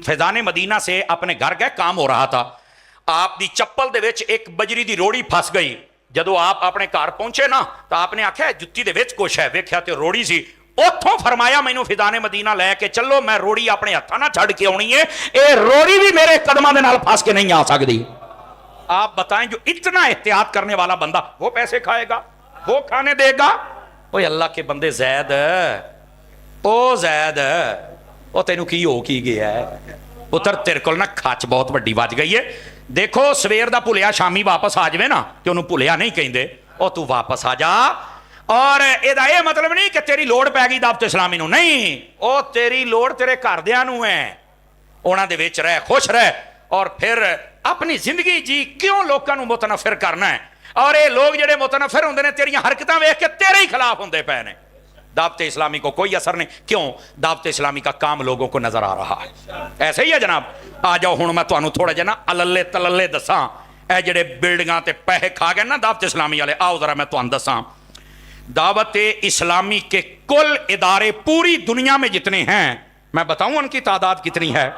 فیضان مدینہ سے اپنے گھر گئے, کام ہو رہا تھا, آپ دی چپل دے وچ ایک بجری دی روڑی پھس گئی. جدو آپ اپنے گھر پہنچے نا تو آپ نے آکھا جتی دے وچ کچھ ہے, ویکھیا تے روڑی سی. اتھوں فرمایا مینوں فیضان مدینہ لے کے چلو, میں روڑی اپنے ہتھاں نہ چھڑ کے آنی ہے, اے روڑی بھی میرے قدماں دے نال پھس کے نہیں آ سکتی. آپ بتائیں جو اتنا احتیاط کرنے والا بندہ وہ پیسے کھائے گا, وہ کھانے دے گا؟ اوہ اللہ کے بندے زید, او زید او تینوں کی ہو کی گیا ہے پتر, تیرے کول نہ کھچ بہت بڑی بج گئی ہے. دیکھو سویر دا بھولیا شامی واپس آ جوے نا کہ انہوں بھولیا نہیں کہندے, او تو واپس آ جا. اور یہ مطلب نہیں کہ تیری لوڑ پہ گئی دعوت اسلامی نو, نہیں, او تیری لوڑ تیرے گھردیاں نو ہے, انہاں دے وچ رہ, خوش رہ, اور پھر اپنی زندگی جی. کیوں لوکاں نو متنفر کرنا ہے؟ اور یہ لوگ جڑے متنفر ہوندے نے تیریاں حرکتاں ویکھ کے تیرے ہی خلاف ہوندے پے نے. دعوت اسلامی کو کوئی اثر نہیں. کیوں؟ دعوت اسلامی کا کام لوگوں کو نظر آ رہا ہے. ایسے ہی ہے جناب. آ جاؤ ہن میں تانوں تھوڑا جہا نا اللے تللے دساں, اے جڑے بلڈنگاں تے پیسے کھا گئے نا دعوت اسلامی والے, آؤ ذرا میں تانوں دساں. دعوت اسلامی کے کل ادارے پوری دنیا میں جتنے ہیں, میں بتاؤں ان کی تعداد کتنی ہے؟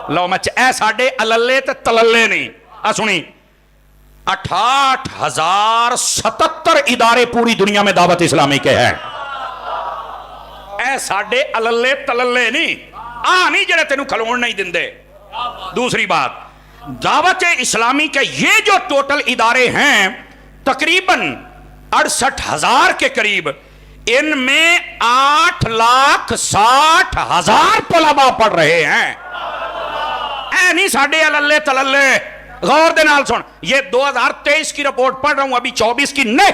لو میں اے ساڈے اللے تے تللے نہیں, آ سنی 68,077 ادارے پوری دنیا میں دعوت اسلامی کے ہیں. اے ساڈے اللے تللے نہیں, آ نہیں جڑے تینوں کھلون نہیں دندے. دوسری بات, دعوت اسلامی کے یہ جو ٹوٹل ادارے ہیں تقریباً 68,000 کے قریب, ان میں 8,60,000 طلباء پڑھ رہے ہیں. اے نہیں ساڈے اللے تللے. غور دے نال سن, یہ 2023 کی رپورٹ پڑھ رہا ہوں, ابھی 24 کی نہیں.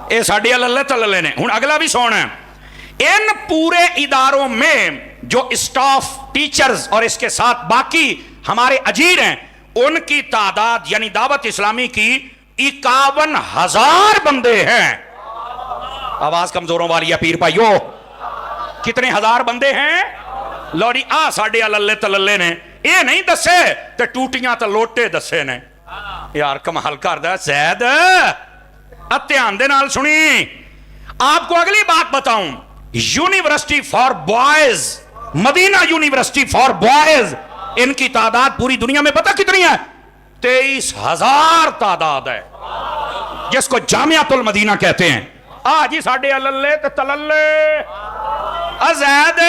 اے ساڈے اللے تللے نے. ہن اگلا بھی سن, ان پورے اداروں میں جو اسٹاف, ٹیچرز اور اس کے ساتھ باقی ہمارے اجیر ہیں, ان کی تعداد یعنی دعوت اسلامی کی 51,000 بندے ہیں. آواز کمزوروں والی ہے پیر بھائیو, کتنے ہزار بندے ہیں؟ لوڑی آ ساڈے اللے تللے نے, اے نہیں دسے تے ٹوٹیاں تے لوٹے دسے نے. یار کمال کردا زید, دھیان دے نال سنی. آپ کو اگلی بات بتاؤں, university for boys, Madina university for boys इनकी तादाद पूरी दुनिया में पता कितनी है? 23,000 तादाद है, जिसको जामियातुल मदीना कहते हैं। आज ही साढ़े अल्ले ते तलल्ले अजैद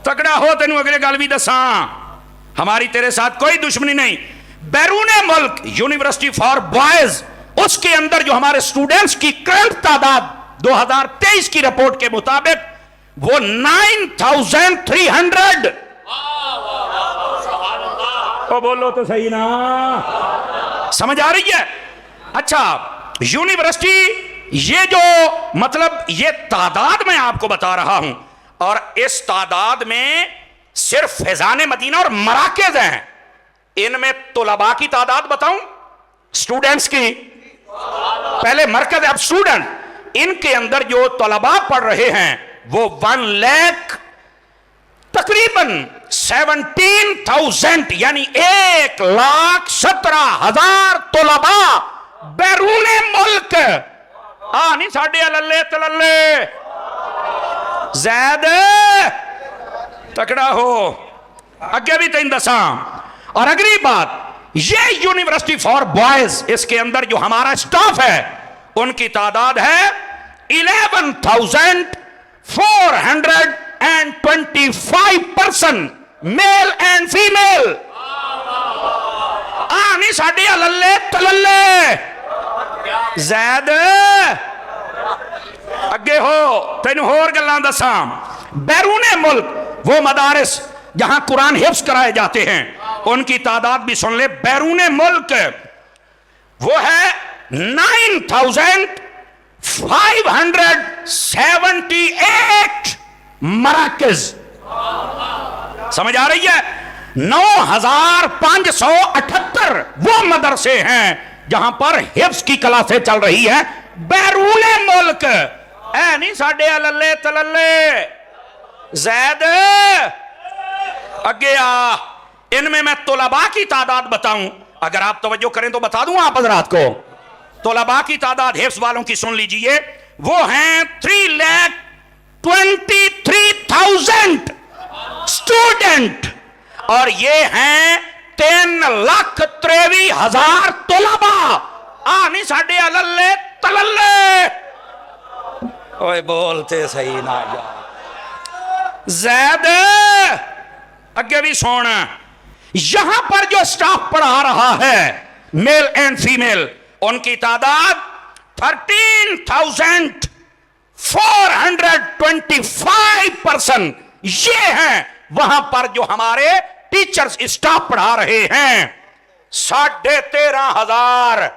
तगड़ा हो, तेनू अगले गल भी दसा, हमारी तेरे साथ कोई दुश्मनी नहीं। बैरूने मुल्क यूनिवर्सिटी फॉर बॉयज, उसके अंदर जो हमारे स्टूडेंट्स की करंट तादाद 2023 की रिपोर्ट के मुताबिक वो 9,300। तो बोलो तो सही ना, समझ आ रही है? अच्छा, यूनिवर्सिटी, ये जो मतलब ये तादाद मैं आपको बता रहा हूं, और इस तादाद में सिर्फ फैजान मदीना और मराकज हैं। इनमें तुलबा की तादाद बताऊं, स्टूडेंट्स की, पहले मरकज, अब स्टूडेंट। इनके अंदर जो तुलबा पढ़ रहे हैं वो 1 लाख तकरीबन 17,000 यानी 1,17,000 तुलबा बैरूने मुल्क। नहीं साढ़े अल्ले तलल्ले जैद तकड़ा हो, अगे भी तीन दसा। और अगली बात, ये यूनिवर्सिटी फॉर बॉयज, इसके अंदर जो हमारा स्टाफ है उनकी तादाद है 11,425 पर्सन, मेल एंड फीमेल। नहीं साढ़े अल्ले तलल्ले जैद अगे हो, तेन होर गल्लां दसा। बैरूने मुल्क वो मदारिस जहां कुरान हिफ्ज कराए जाते हैं, उनकी तादाद भी सुन ले। बैरूने मुल्क वो है 9,578 मराकज। समझ आ रही है? 9,578 वो मदरसे हैं जहां पर हिफ्ज की क्लासें चल रही है बैरूने मुल्क। ऐ नहीं साढ़े अल्ले तलल्ले जैद अगे आ। इनमें मैं तुलबा की तादाद बताऊं, अगर आप तवज्जो करें तो बता दूं आप हजरात को। तुलबा की तादाद हिफ्ज वालों की सुन लीजिए, वो हैं 3,23,000 स्टूडेंट, और ये हैं 3,23,000 तुलबा। नहीं साढ़े अल्ले तलल्ले, ओए बोलते सही ना यार जैद अगे भी सुन। यहां पर जो स्टाफ पढ़ा रहा है मेल एंड फीमेल, उनकी तादाद 13,425 पर्सन। ये हैं वहां पर जो हमारे टीचर्स स्टाफ पढ़ा रहे हैं 13,500।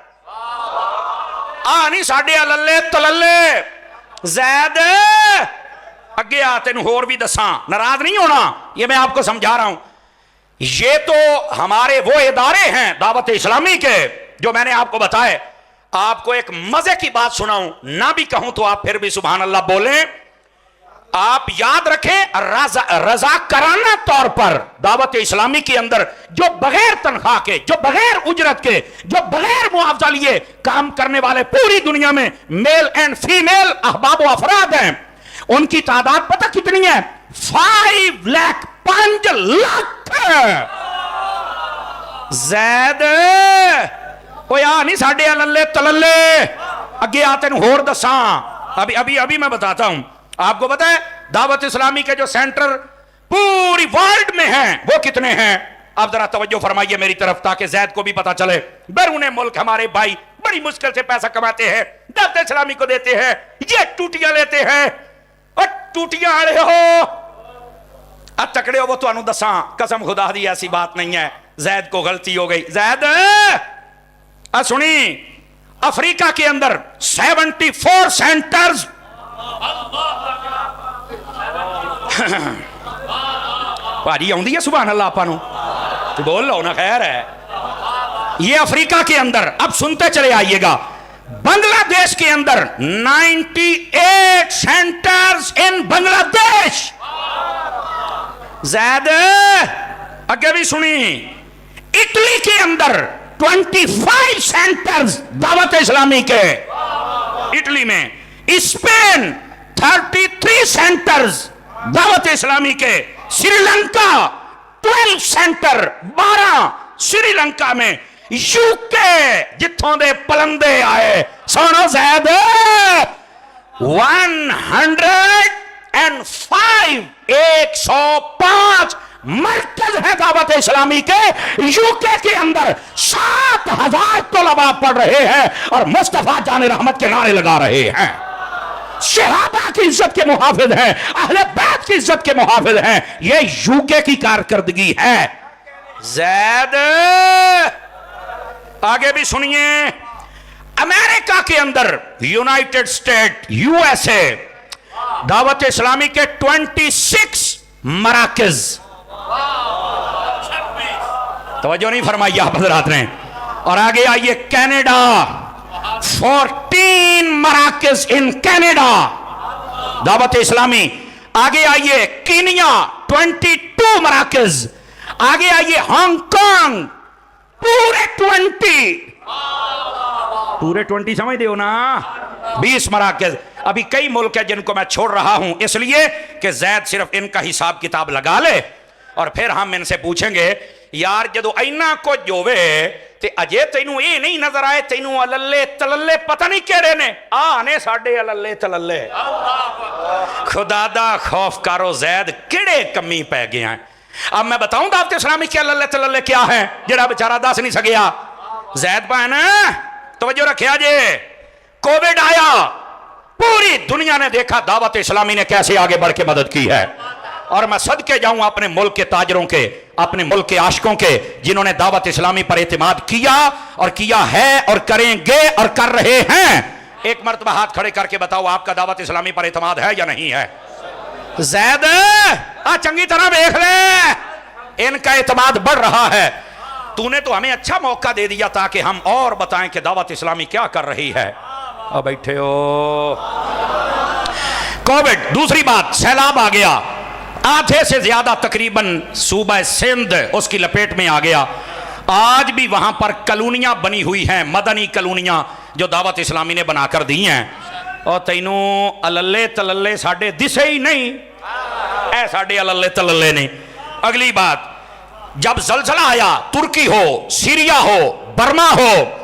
नहीं साढ़े अल्ले तलल्ले जैद अगे आ, तेन होर भी दसा, नाराज नहीं होना, ये मैं आपको समझा रहा हूं। ये तो हमारे वो इदारे हैं दावत इस्लामी के जो मैंने आपको बताए। आपको एक मजे की बात सुनाऊं, ना भी कहूं तो आप फिर भी सुभान अल्लाह बोलें। आप याद रखें, रज़ाकराना तौर पर दावत इस्लामी के अंदर जो बगैर तनख्वाह के, जो बगैर उजरत के, जो बगैर मुआवजा लिए काम करने वाले पूरी दुनिया में मेल एंड फीमेल अहबाब व अफराद हैं, उनकी तादाद पता कितनी है? 5 लाख 5 लाख। जैद कोई आ नहीं साढ़े अल्ले तलल्ले अगे आ, तेन होर दसा। अभी अभी अभी मैं बताता हूं आपको। पता है दावत इस्लामी के जो सेंटर पूरी वर्ल्ड में हैं वो कितने हैं? आप जरा तवज्जो फरमाइए मेरी तरफ, ताकि जैद को भी पता चले। बैरूने मुल्क हमारे भाई बड़ी मुश्किल से पैसा कमाते हैं, दावत इस्लामी को देते हैं, ये टूटियां लेते हैं। और टूटियां आड़े हो तकड़े हो, वो तो दसा कसम खुदा दी ऐसी बात नहीं है, जैद को गलती हो गई। जैद सुनी, अफ्रीका के अंदर 74 सेंटर्स भाजी आउंदी है सुभान अल्लाह आपा तो बोल लो ना, खैर है। ये अफ्रीका के अंदर, अब सुनते चले आइएगा, बांग्लादेश के अंदर 98 सेंटर्स इन बांग्लादेश। जैद अगे भी सुनी, इटली के अंदर 25 सेंटर्स दावत इस्लामी के इटली में। स्पेन 33 सेंटर्स दावत इस्लामी के। श्रीलंका 12 सेंटर 12 श्रीलंका में यूके जिथों दे पलंदे आए सुनो जैद 105 मरकज है दावत इस्लामी के यूके के अंदर 7,000 तलबा पढ़ रहे हैं और मुस्तफा जान रहमत के नारे लगा रहे हैं। शहाबा की इज्जत के मुहाफिज हैं, अहले बैत की इज्जत के मुहाफिज हैं। ये यूके की कारकर्दगी है। जैद आगे भी सुनिए, अमेरिका के अंदर United state USA Dawat Islami के 26 मराकज, तवज्जो नहीं फरमाई आप हज़रात ने। और आगे आइए Canada 14 मराकज in Canada Dawat Islami. आगे आइए कीनिया 22 मराकज। आगे आइए हांगकांग पूरे 20 समझ हो ना, 20 मराकज। अभी कई मुल्क है जिनको मैं छोड़ रहा हूं इसलिए कि जैद सिर्फ इनका हिसाब किताब लगा ले और फिर हम इनसे पूछेंगे यार जदों इन्ना कुछ होवे ते अजे तैनू ये नहीं नजर आए, तैनू अलल्ले तलल्ले पता नहीं केड़े ने आने साडे अलल्ले तलल्ले। खुदा दा खौफ करो जैद केड़े कमी पै गए हैं। अब मैं बताऊं दावत इस्लामी के अलल्ले तलल्ले क्या है जेड़ा बेचारा दस नहीं सकिया। जैद बहन तवज्जो रखिया जे, कोविड आया, पूरी दुनिया ने देखा दावत इस्लामी ने कैसे आगे बढ़ के मदद की है। और मैं सदके जाऊं अपने मुल्क के ताजरों के, अपने मुल्क के आशिकों के जिन्होंने दावत इस्लामी पर एतमाद किया और किया है और करेंगे और कर रहे हैं। एक मर्तबा हाथ खड़े करके बताओ आपका दावत इस्लामी पर एतमाद है या नहीं है। जैद चंगी तरह देख ले, इनका एतमाद बढ़ रहा है। तूने तो हमें अच्छा मौका दे दिया ताकि हम और बताएं कि दावत इस्लामी क्या कर रही है। अब बैठे हो कोविड। दूसरी बात, सैलाब आ गया, आधे से ज्यादा तकरीबन सूबा सिंध उसकी लपेट में आ गया। आज भी वहां पर कॉलोनियां बनी हुई हैं, मदनी कॉलोनियां जो दावत इस्लामी ने बनाकर दी हैं। और तैनू अलल्ले तलल्ले साडे दिसे ही नहीं, ऐ साडे अलल्ले तलल्ले ने। अगली बात, जब जलजला आया, तुर्की हो, सीरिया हो, बर्मा हो,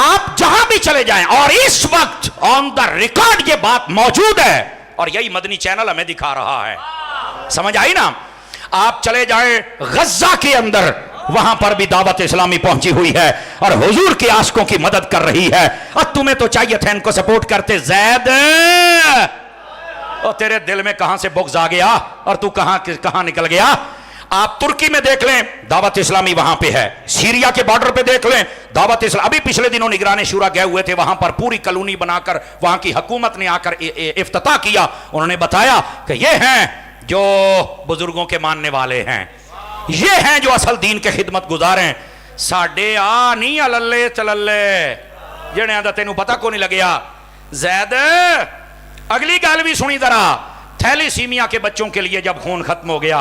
आप जहां भी चले जाएं, और इस वक्त ऑन द रिकॉर्ड ये बात मौजूद है और यही मदनी चैनल हमें दिखा रहा है। समझ आई ना। आप चले जाएं गज्जा के अंदर, वहां पर भी दावत इस्लामी पहुंची हुई है और हुजूर के आशिकों की मदद कर रही है। और तुम्हें तो चाहिए था इनको सपोर्ट करते जैद, और तेरे दिल में कहां से बुग़्ज़ आ गया और तू कहां निकल गया। आप तुर्की में देख लें, दावत इस्लामी वहां पे है। सीरिया के बॉर्डर पे देख लें, दावत इस्लामी। अभी पिछले दिनों निगरानी शूरा गए हुए थे, वहां पर पूरी कॉलोनी बनाकर वहां की हुकूमत ने आकर इफ्तिताह किया। उन्होंने बताया कि ये हैं जो बुजुर्गों के मानने वाले हैं, ये हैं जो असल दीन के खिदमत गुजार हैं। साडे आ नहीं अलल्ले तलल्ले जेड़ियां दा तैनू पता को नहीं लगया। जैद अगली गल भी सुनी जरा, थैलीसीमिया के बच्चों के लिए जब खून खत्म हो गया,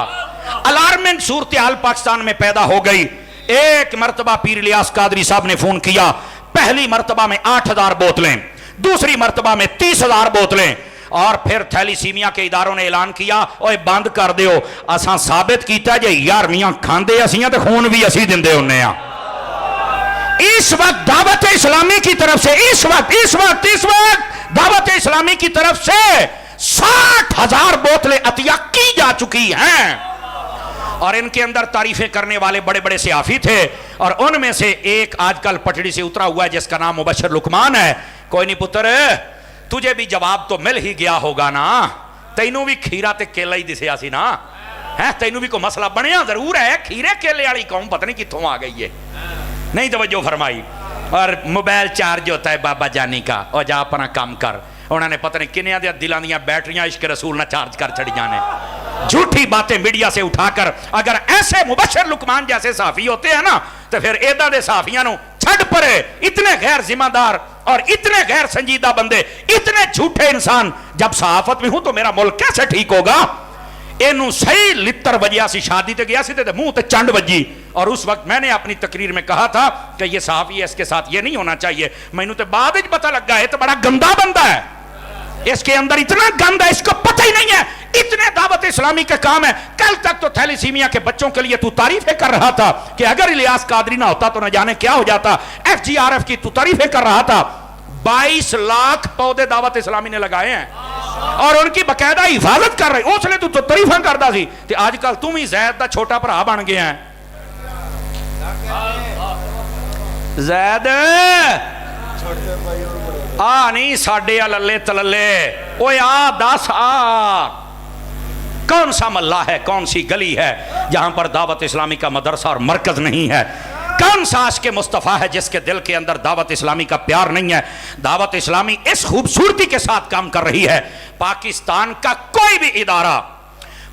अलार्मिंग सूरत हाल पाकिस्तान में पैदा हो गई। एक मरतबा पीर इलियास कादरी साहब ने फोन किया, पहली मरतबा में 8,000 बोतलें, दूसरी मरतबा में 30,000 बोतलें, और फिर थैलीसीमिया के इदारों ने ऐलान किया ओए बंद कर दियो, असां साबित किया जे 11वीं खांदे असीं ते खून भी असीं दिंदे हुन्ने आ। इस वक्त दावत इस्लामी की तरफ से इस वक्त दावत इस्लामी की तरफ से 60,000 बोतलें अतिया की जा चुकी हैं। और इनके अंदर तारीफें करने वाले बड़े बड़े सियाफी थे, और उनमें से एक आजकल पटड़ी से उतरा हुआ है जिसका नाम मुबशर लुकमान है। कोई नहीं पुत्र, तुझे भी जवाब तो मिल ही गया होगा ना, तैनू भी खीरा ते केला ही दिसिया सी ना है, तैनू भी कोई मसला बनया जरूर है। खीरे केले वाली कौम पता नहीं कितों आ गई है, नहीं तवज्जो फरमाई। और मोबाइल चार्ज होता है बाबा जानी का, और जा अपना काम कर। उन्होंने पता नहीं किन्ने दे दिलों दी बैटरियां इश्क रसूल ने चार्ज कर छड़ियां ने। झूठी बातें मीडिया से उठाकर, अगर ऐसे मुबशर लुकमान जैसे साफी होते हैं ना, तो फिर इदां दे साफियां नूं छड़ परे। इतने गैर जिम्मेदार और इतने गैर संजीदा बंदे, इतने झूठे इंसान जब सहाफत में हूं तो मेरा मुल्क कैसे ठीक होगा। इनू सही लित्तर वजिया सी, शादी ते गया सी ते मुंह ते चंड वजी। और उस वक्त मैंने अपनी तकरीर में कहा था कि ये सहाफी है, इसके साथ ये नहीं होना चाहिए। मैनू तो बाद में पता लगा है तो बड़ा गंदा बंदा है, इसके अंदर इतना गंद है, इसको पता ही नहीं है इतने दावत इस्लामी के काम है। कल तक तो थैलीसीमिया के बच्चों के लिए तू तारीफें कर रहा था कि अगर इलियास कादरी ना होता तो न जाने क्या हो जाता। FGRF की तू तारीफें कर रहा था। 22 लाख पौधे दावत इस्लामी ने लगाए हैं और उनकी बकायदा हिफाजत कर रहे। उसने तू तो तारीफां करता सी ते आजकल तुम ही जैद दा छोटा भरा बन गया है। जैद आ नहीं साडे लल्ले तलल्ले, ओए आ दस आ कौन सा मल्ला है, कौन सी गली है जहां पर दावत इस्लामी का मदरसा और मरकज नहीं है? कौन सा आशिक़ मुस्तफ़ा है जिसके दिल के अंदर दावत इस्लामी का प्यार नहीं है? दावत इस्लामी इस खूबसूरती के साथ काम कर रही है। पाकिस्तान का कोई भी इदारा,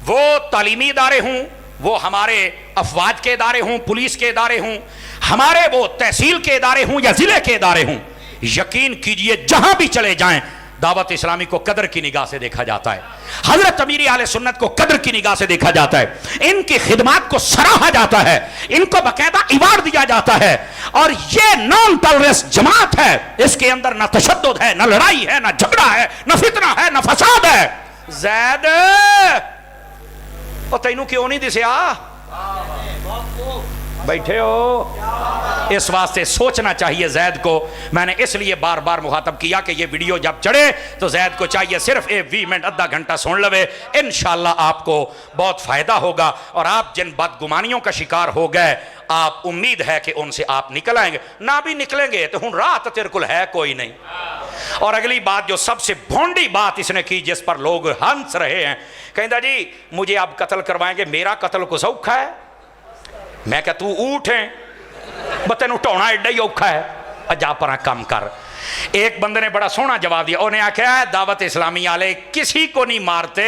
वो तालीमी इदारे हों, वो हमारे अफवाज के इदारे हों, पुलिस के इदारे हों, हमारे वो तहसील के इदारे हों या जिले के इदारे हों, यकीन कीजिए जहां भी चले जाएं दावत इस्लामी को कदर की निगाह से देखा जाता है। हजरत अमीर आले सुन्नत को कदर की निगाह से देखा जाता है। इनकी खिदमत को सराहा जाता है, इनको बकायदा अवार्ड दिया जाता है। और ये नॉन टॉलरेंस जमात है, इसके अंदर न तशद्दुद है, न लड़ाई है, न झगड़ा है, न फितना है, न फसाद है। जैद और तैनू क्यों नहीं दिसया? बैठे हो। इस वास्ते सोचना चाहिए जैद को। मैंने इसलिए बार बार मुखातब किया कि ये वीडियो जब चढ़े तो जैद को चाहिए सिर्फ 20 मिनट आधा घंटा सुन लवे, इंशाल्लाह आपको बहुत फायदा होगा। और आप जिन बदगुमानियों का शिकार हो गए, आप उम्मीद है कि उनसे आप निकल आएंगे। ना भी निकलेंगे तो हूं रात तेरे कुल है कोई नहीं। और अगली बात जो सबसे भोंडी बात इसने की, जिस पर लोग हंस रहे हैं, कहता जी मुझे आप कत्ल करवाएंगे, मेरा कत्ल को सौखा है। मैं क्या तू ऊठ है, तेन उठाना एडा ही औखा है, जा पर कम कर। एक बंदे ने बड़ा सोहना जवाब दिया, उन्हें आख्या दावत इस्लामी वाले किसी को नहीं मारते,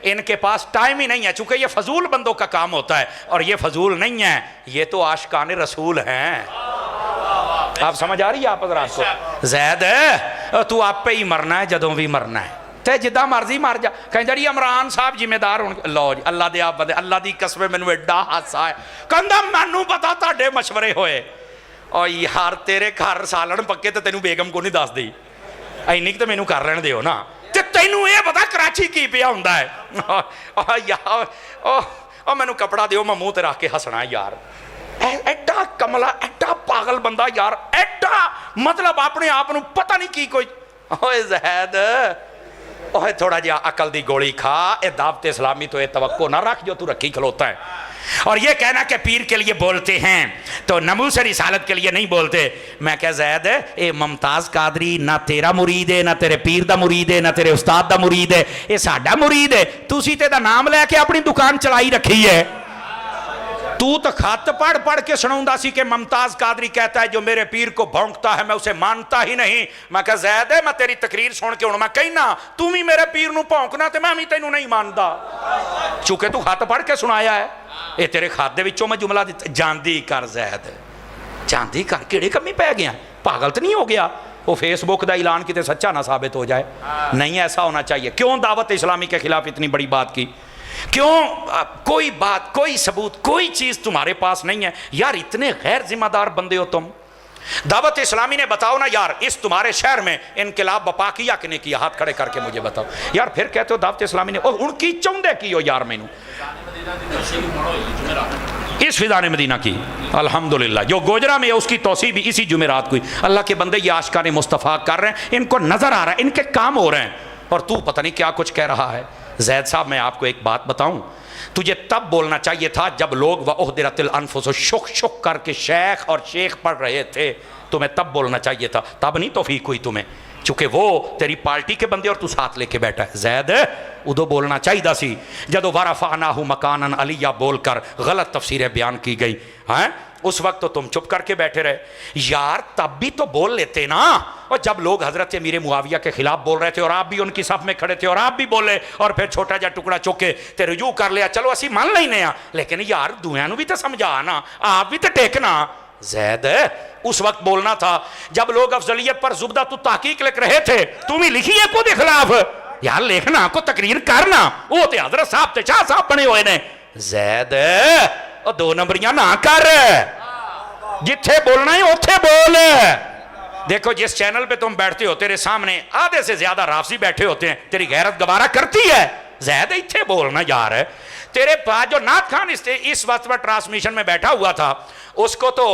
इनके पास टाइम ही नहीं है, चूंकि ये फजूल बंदों का काम होता है। और ये फजूल नहीं है, ये तो आशिकाने रसूल हैं। आप समझ आ रही है आप हज़रात को? जैद तू आप पे ही मरना है, जदों भी मरना है ते जिदा मर्जी मर जा। कहता जी इमरान साहब जिम्मेदार हो। लो जी अल्लाह दे आप बंदे, अल्लाह दी कसम मैनू एडा हासा है। कहता मैनू पता तुहाडे मशवरे होए, और यार तेरे घर सालन पक्के तो तेनू बेगम को नहीं दस दी, इन्नी तो मैनू कर लेने दिओ ना। ते तेनू ये पता कराची की पिया हुंदा है? यार मैनू कपड़ा दिओ, मैं मुंह ते रख के हसना। यार एडा कमला, एडा पागल बंदा यार, एडा मतलब अपने आप नू पता नहीं की कोई। ओए ज़ैद ओए थोड़ा जिहा अकल दी गोली खा, ए दावत इस्लामी तो ये तवक्को ना रख जो तू रखी खलोता है। और ये कहना कि पीर के लिए बोलते हैं तो नमूस रिसालत के लिए नहीं बोलते। मैं क्या ज़ैद ए मुमताज़ कादरी ना तेरा मुरीद है, ना तेरे पीर दा मुरीद है, ना तेरे उस्ताद दा मुरीद है, ये साडा मुरीद है। तुसी ते दा नाम लैके अपनी दुकान चलाई रखी है। तू तो खत पढ़ पढ़ के सुनाऊंदा सी कि मुमताज कादरी कहता है जो मेरे पीर को भौंकता है मैं उसे मानता ही नहीं। मैं कहा ज़ैद है मैं तेरी तकरीर सुन के हुण मैं कहना तू भी मेरे पीर नू भौंकना ते मैं भी तैनू नहीं मानदा, चूंकि तू खत पढ़ के सुनाया है। ये तेरे खत दे विचों मैं जुमला दिता, जानदी कर ज़ैद, जानदी कर, किहड़े कम्मी पै गया, पागल तो नहीं हो गया? वो फेसबुक का ऐलान कितने सच्चा ना साबित हो जाए। नहीं ऐसा होना चाहिए। क्यों दावत इस्लामी के खिलाफ इतनी बड़ी बात की? क्यों कोई बात, कोई सबूत, कोई चीज तुम्हारे पास नहीं है? यार इतने गैर जिम्मेदार बंदे हो तुम। दावत इस्लामी ने बताओ ना यार इस तुम्हारे शहर में इनकलाब बपा किया कि नहीं किया? हाथ खड़े करके मुझे बताओ यार। फिर कहते हो दावत इस्लामी ने, और उनकी चौंदे की हो यार। मैनू इस फिजाने मदीना की अल्हम्दुलिल्लाह जो गोजरा में है उसकी तौसी भी इसी जुमेरात को। अल्लाह के बंदे ये आशिकाने मुस्तफ़ा कर रहे हैं, इनको नजर आ रहा है, इनके काम हो रहे हैं, और तू पता नहीं क्या कुछ कह रहा है। ज़ैद साहब मैं आपको एक बात बताऊं, तुझे तब बोलना चाहिए था जब लोग व उहदिरतिल अनफुस शुक शुक करके शेख और शेख पढ़ रहे थे। तुम्हें तब बोलना चाहिए था, तब नहीं तौफीक हुई तुम्हें, चूंकि वो तेरी पार्टी के बंदे और तू साथ लेके बैठा है। ज़ैद उदो बोलना चाहिए सी जदों वरफ़अनाहु मकानन अलिया बोलकर गलत तफसीरें बयान की गई हैं, उस वक्त तो तुम चुप करके बैठे रहे। यार तब भी तो बोल लेते ना। और जब लोग हजरत अमीर मुआविया के खिलाफ बोल रहे थे और आप भी उनकी सफ में खड़े थे और आप भी बोले और फिर छोटा जा टुकड़ा चुके ते रुजू कर लिया, चलो असी मान लेने आ, लेकिन यार दुनिया भी तो समझा ना, आप भी तो टेकना। ज़ैद उस वक्त बोलना था जब लोग अफजलियत पर जुबदा तू तहकीक लिख रहे थे, तुम ही लिखी है को दे खिलाफ यार, लिखना को तकरीर करना, वो ते हजरत साहब ते शाह साहब बने हुए ने। ज़ैद और दो नंबरियां ना कर, जिथे बोलना है उथे बोल। देखो जिस चैनल पे तुम बैठते हो तेरे सामने आधे से ज्यादा राफसी बैठे होते हैं, तेरी गैरत गवारा करती है? زید ایتھے بولنا یار ہے تیرے پاس جو نعت خان اس وقت پر ٹرانسمیشن میں بیٹھا ہوا تھا اس کو تو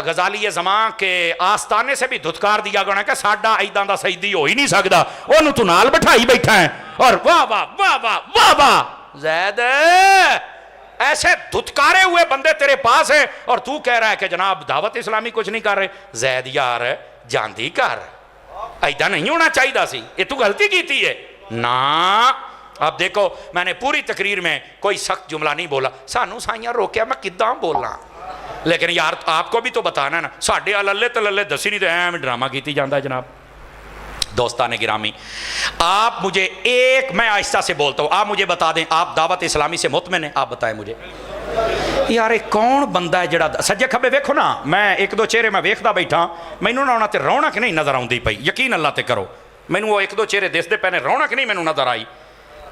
غزالی زمان کے آستانے سے بھی دھتکار دیا گیا کہ ساڈا ایداں دا سیدی ہو ہی نہیں سکدا انہوں تو نال بٹھائی بیٹھا ہے اور واہ واہ واہ واہ واہ واہ زید ایسے دھتکارے ہوئے بندے تیرے پاس ہیں اور تو کہہ رہا ہے کہ جناب دعوت اسلامی کچھ نہیں کر رہے زید یار جاندی کر ایدہ نہیں ہونا چاہیے سی یہ تو غلطی کی تھی ہے نا اب دیکھو میں نے پوری تقریر میں کوئی سخت جملہ نہیں بولا سانو سائیاں روکیا میں کداں بولنا لیکن یار آپ کو بھی تو بتانا ہے نا ساڑھے اللہ تللے دسی نہیں تو ایم ڈرامہ کیتی جاندہ ہے جناب دوستان گرامی آپ مجھے ایک میں آہستہ سے بولتا ہوں آپ مجھے بتا دیں آپ دعوت اسلامی سے مطمئن ہیں آپ بتائیں مجھے یار ایک کون بندہ ہے جڑا سجے کھبے ویکھو نا میں ایک دو چہرے میں ویکھدا بیٹھا مینوں نہ ہونا تے رونق نہیں نظر آؤندی پئی یقین اللہ تے کرو مینوں وہ ایک دو چہرے دسدے پے نے رونق نہیں مینوں نظر آئی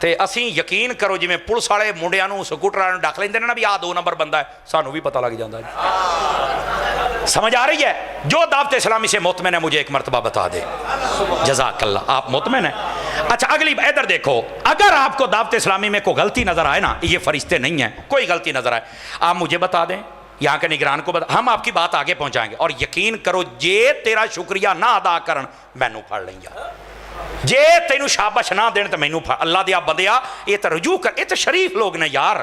تے اسیں یقین کرو جی میں پولیس والے منڈیاں نوں سکوٹراں نوں ڈک لیندے نے نا بھی آ 2 نمبر بندہ ہے سانوں بھی پتہ لگ جاندا ہے سمجھ آ رہی ہے جو دعوت اسلامی سے مطمئن ہے مجھے ایک مرتبہ بتا دے جزاک اللہ آپ مطمئن ہیں اچھا اگلی ادھر دیکھو اگر آپ کو دعوت اسلامی میں کوئی غلطی نظر آئے نا یہ فرشتے نہیں ہیں کوئی غلطی نظر آئے آپ مجھے بتا دیں یہاں کے نگران کو بتا ہم آپ کی بات آگے پہنچائیں گے اور یقین کرو جے تیرا شکریہ نہ ادا کرن مینوں پھڑ لیں گے جے تینوں شابش نہ دین تو مینوں پھڑ اللہ دیا بندیا یہ تو رجوع کر یہ تو شریف لوگ نے یار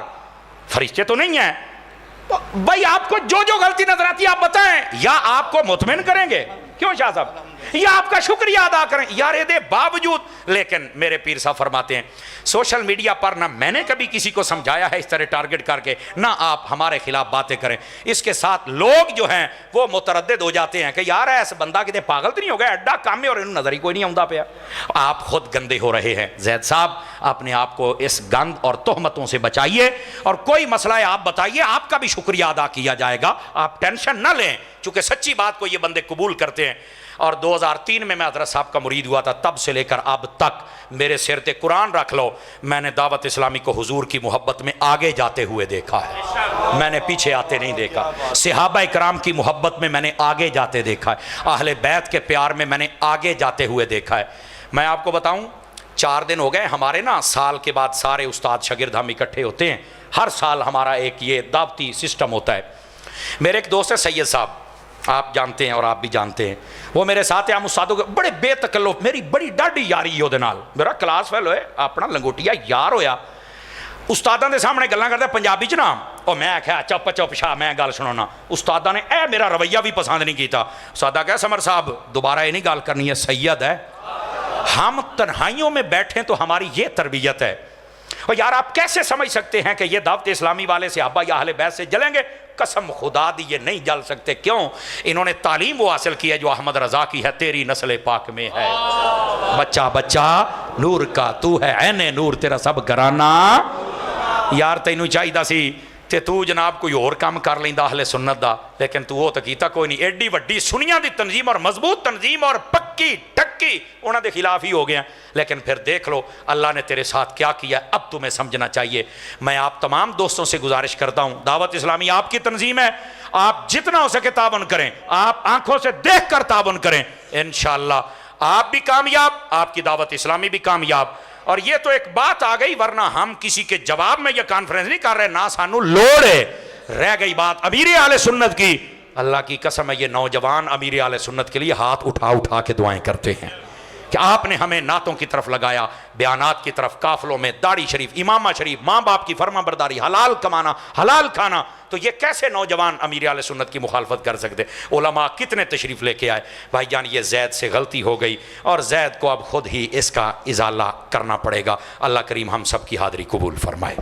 فرشتے تو نہیں ہیں بھائی آپ کو جو غلطی نظر آتی ہے آپ بتائیں یا آپ کو مطمئن کریں گے کیوں شاہ صاحب یا آپ کا شکریہ ادا کریں یار دے باوجود لیکن میرے پیر صاحب فرماتے ہیں سوشل میڈیا پر نہ میں نے کبھی کسی کو سمجھایا ہے اس طرح ٹارگٹ کر کے نہ آپ ہمارے خلاف باتیں کریں اس کے ساتھ لوگ جو ہیں وہ متردد ہو جاتے ہیں کہ یار ایسا بندہ کتے پاگل تو نہیں ہو گیا اڈا کام ہے اور انہوں نظر ہی کوئی نہیں آؤں پیا آپ خود گندے ہو رہے ہیں زید صاحب اپنے آپ کو اس گند اور تہمتوں سے بچائیے اور کوئی مسئلہ ہے آپ بتائیے آپ کا بھی شکریہ ادا کیا جائے گا آپ ٹینشن نہ لیں چونکہ سچی بات کو یہ بندے قبول کرتے ہیں اور 2003 میں حضرت صاحب کا مرید ہوا تھا تب سے لے کر اب تک میرے سر تے قرآن رکھ لو میں نے دعوت اسلامی کو حضور کی محبت میں آگے جاتے ہوئے دیکھا ہے میں نے پیچھے آتے نہیں دیکھا صحابہ اکرام کی محبت میں میں نے آگے جاتے دیکھا ہے اہل بیت کے پیار میں نے آگے جاتے ہوئے دیکھا ہے میں آپ کو بتاؤں 4 دن ہو گئے ہمارے نا سال کے بعد سارے استاد شاگرد ہم اکٹھے ہوتے ہیں ہر سال ہمارا ایک یہ دعوتی سسٹم ہوتا ہے میرے ایک دوست ہے سید صاحب آپ جانتے ہیں اور آپ بھی جانتے ہیں وہ میرے ساتھ ہیں ہم استادوں کے بڑے بے تکلف میری بڑی ڈاڈی یاری ہے نال میرا کلاس فیلو ہے اپنا لنگوٹیا یار ہویا استاداں دے سامنے گلاں کردا پنجابی چ نا اور میں آکھیا چپ چپ شاہ میں گل سنانا استاداں نے اے میرا رویہ بھی پسند نہیں کیتا استادا کہا سمر صاحب دوبارہ یہ نہیں گل کرنی ہے سید ہے ہم تنہائیوں میں بیٹھیں تو ہماری یہ تربیت ہے اور یار آپ کیسے سمجھ سکتے ہیں کہ یہ دعوت اسلامی والے صحابہ یا اہل بیت سے جلیں گے قسم خدا دی یہ نہیں جل سکتے کیوں انہوں نے تعلیم وہ حاصل کی ہے جو احمد رضا کی ہے تیری نسل پاک میں ہے بچہ بچہ نور کا تو ہے عین نور تیرا سب گھرانہ یار تینوں چاہیے سی تے تو جناب کوئی اور کام کر لیندا اہل سنت دا لیکن تو وہ تو کیتا کوئی نہیں ایڈی وڈی سنیاں دی تنظیم اور مضبوط تنظیم اور پکی ٹکی انہاں دے خلاف ہی ہو گیا لیکن پھر دیکھ لو اللہ نے تیرے ساتھ کیا کیا اب تمہیں سمجھنا چاہیے میں آپ تمام دوستوں سے گزارش کرتا ہوں دعوت اسلامی آپ کی تنظیم ہے آپ جتنا ہو سکے تعاون کریں آپ آنکھوں سے دیکھ کر تعاون کریں انشاءاللہ آپ بھی کامیاب آپ کی دعوت اسلامی بھی کامیاب اور یہ تو ایک بات آ گئی ورنہ ہم کسی کے جواب میں یہ کانفرنس نہیں کر رہے نہ سانو لوڑ ہے رہ گئی بات امیر اہل سنت کی اللہ کی قسم ہے یہ نوجوان امیر اہل سنت کے لیے ہاتھ اٹھا اٹھا کے دعائیں کرتے ہیں کہ آپ نے ہمیں نعتوں کی طرف لگایا بیانات کی طرف قافلوں میں داڑھی شریف امامہ شریف ماں باپ کی فرما برداری حلال کمانا حلال کھانا تو یہ کیسے نوجوان امیر اہل سنت کی مخالفت کر سکتے علماء کتنے تشریف لے کے آئے بھائی جان یہ زید سے غلطی ہو گئی اور زید کو اب خود ہی اس کا ازالہ کرنا پڑے گا اللہ کریم ہم سب کی حاضری قبول فرمائے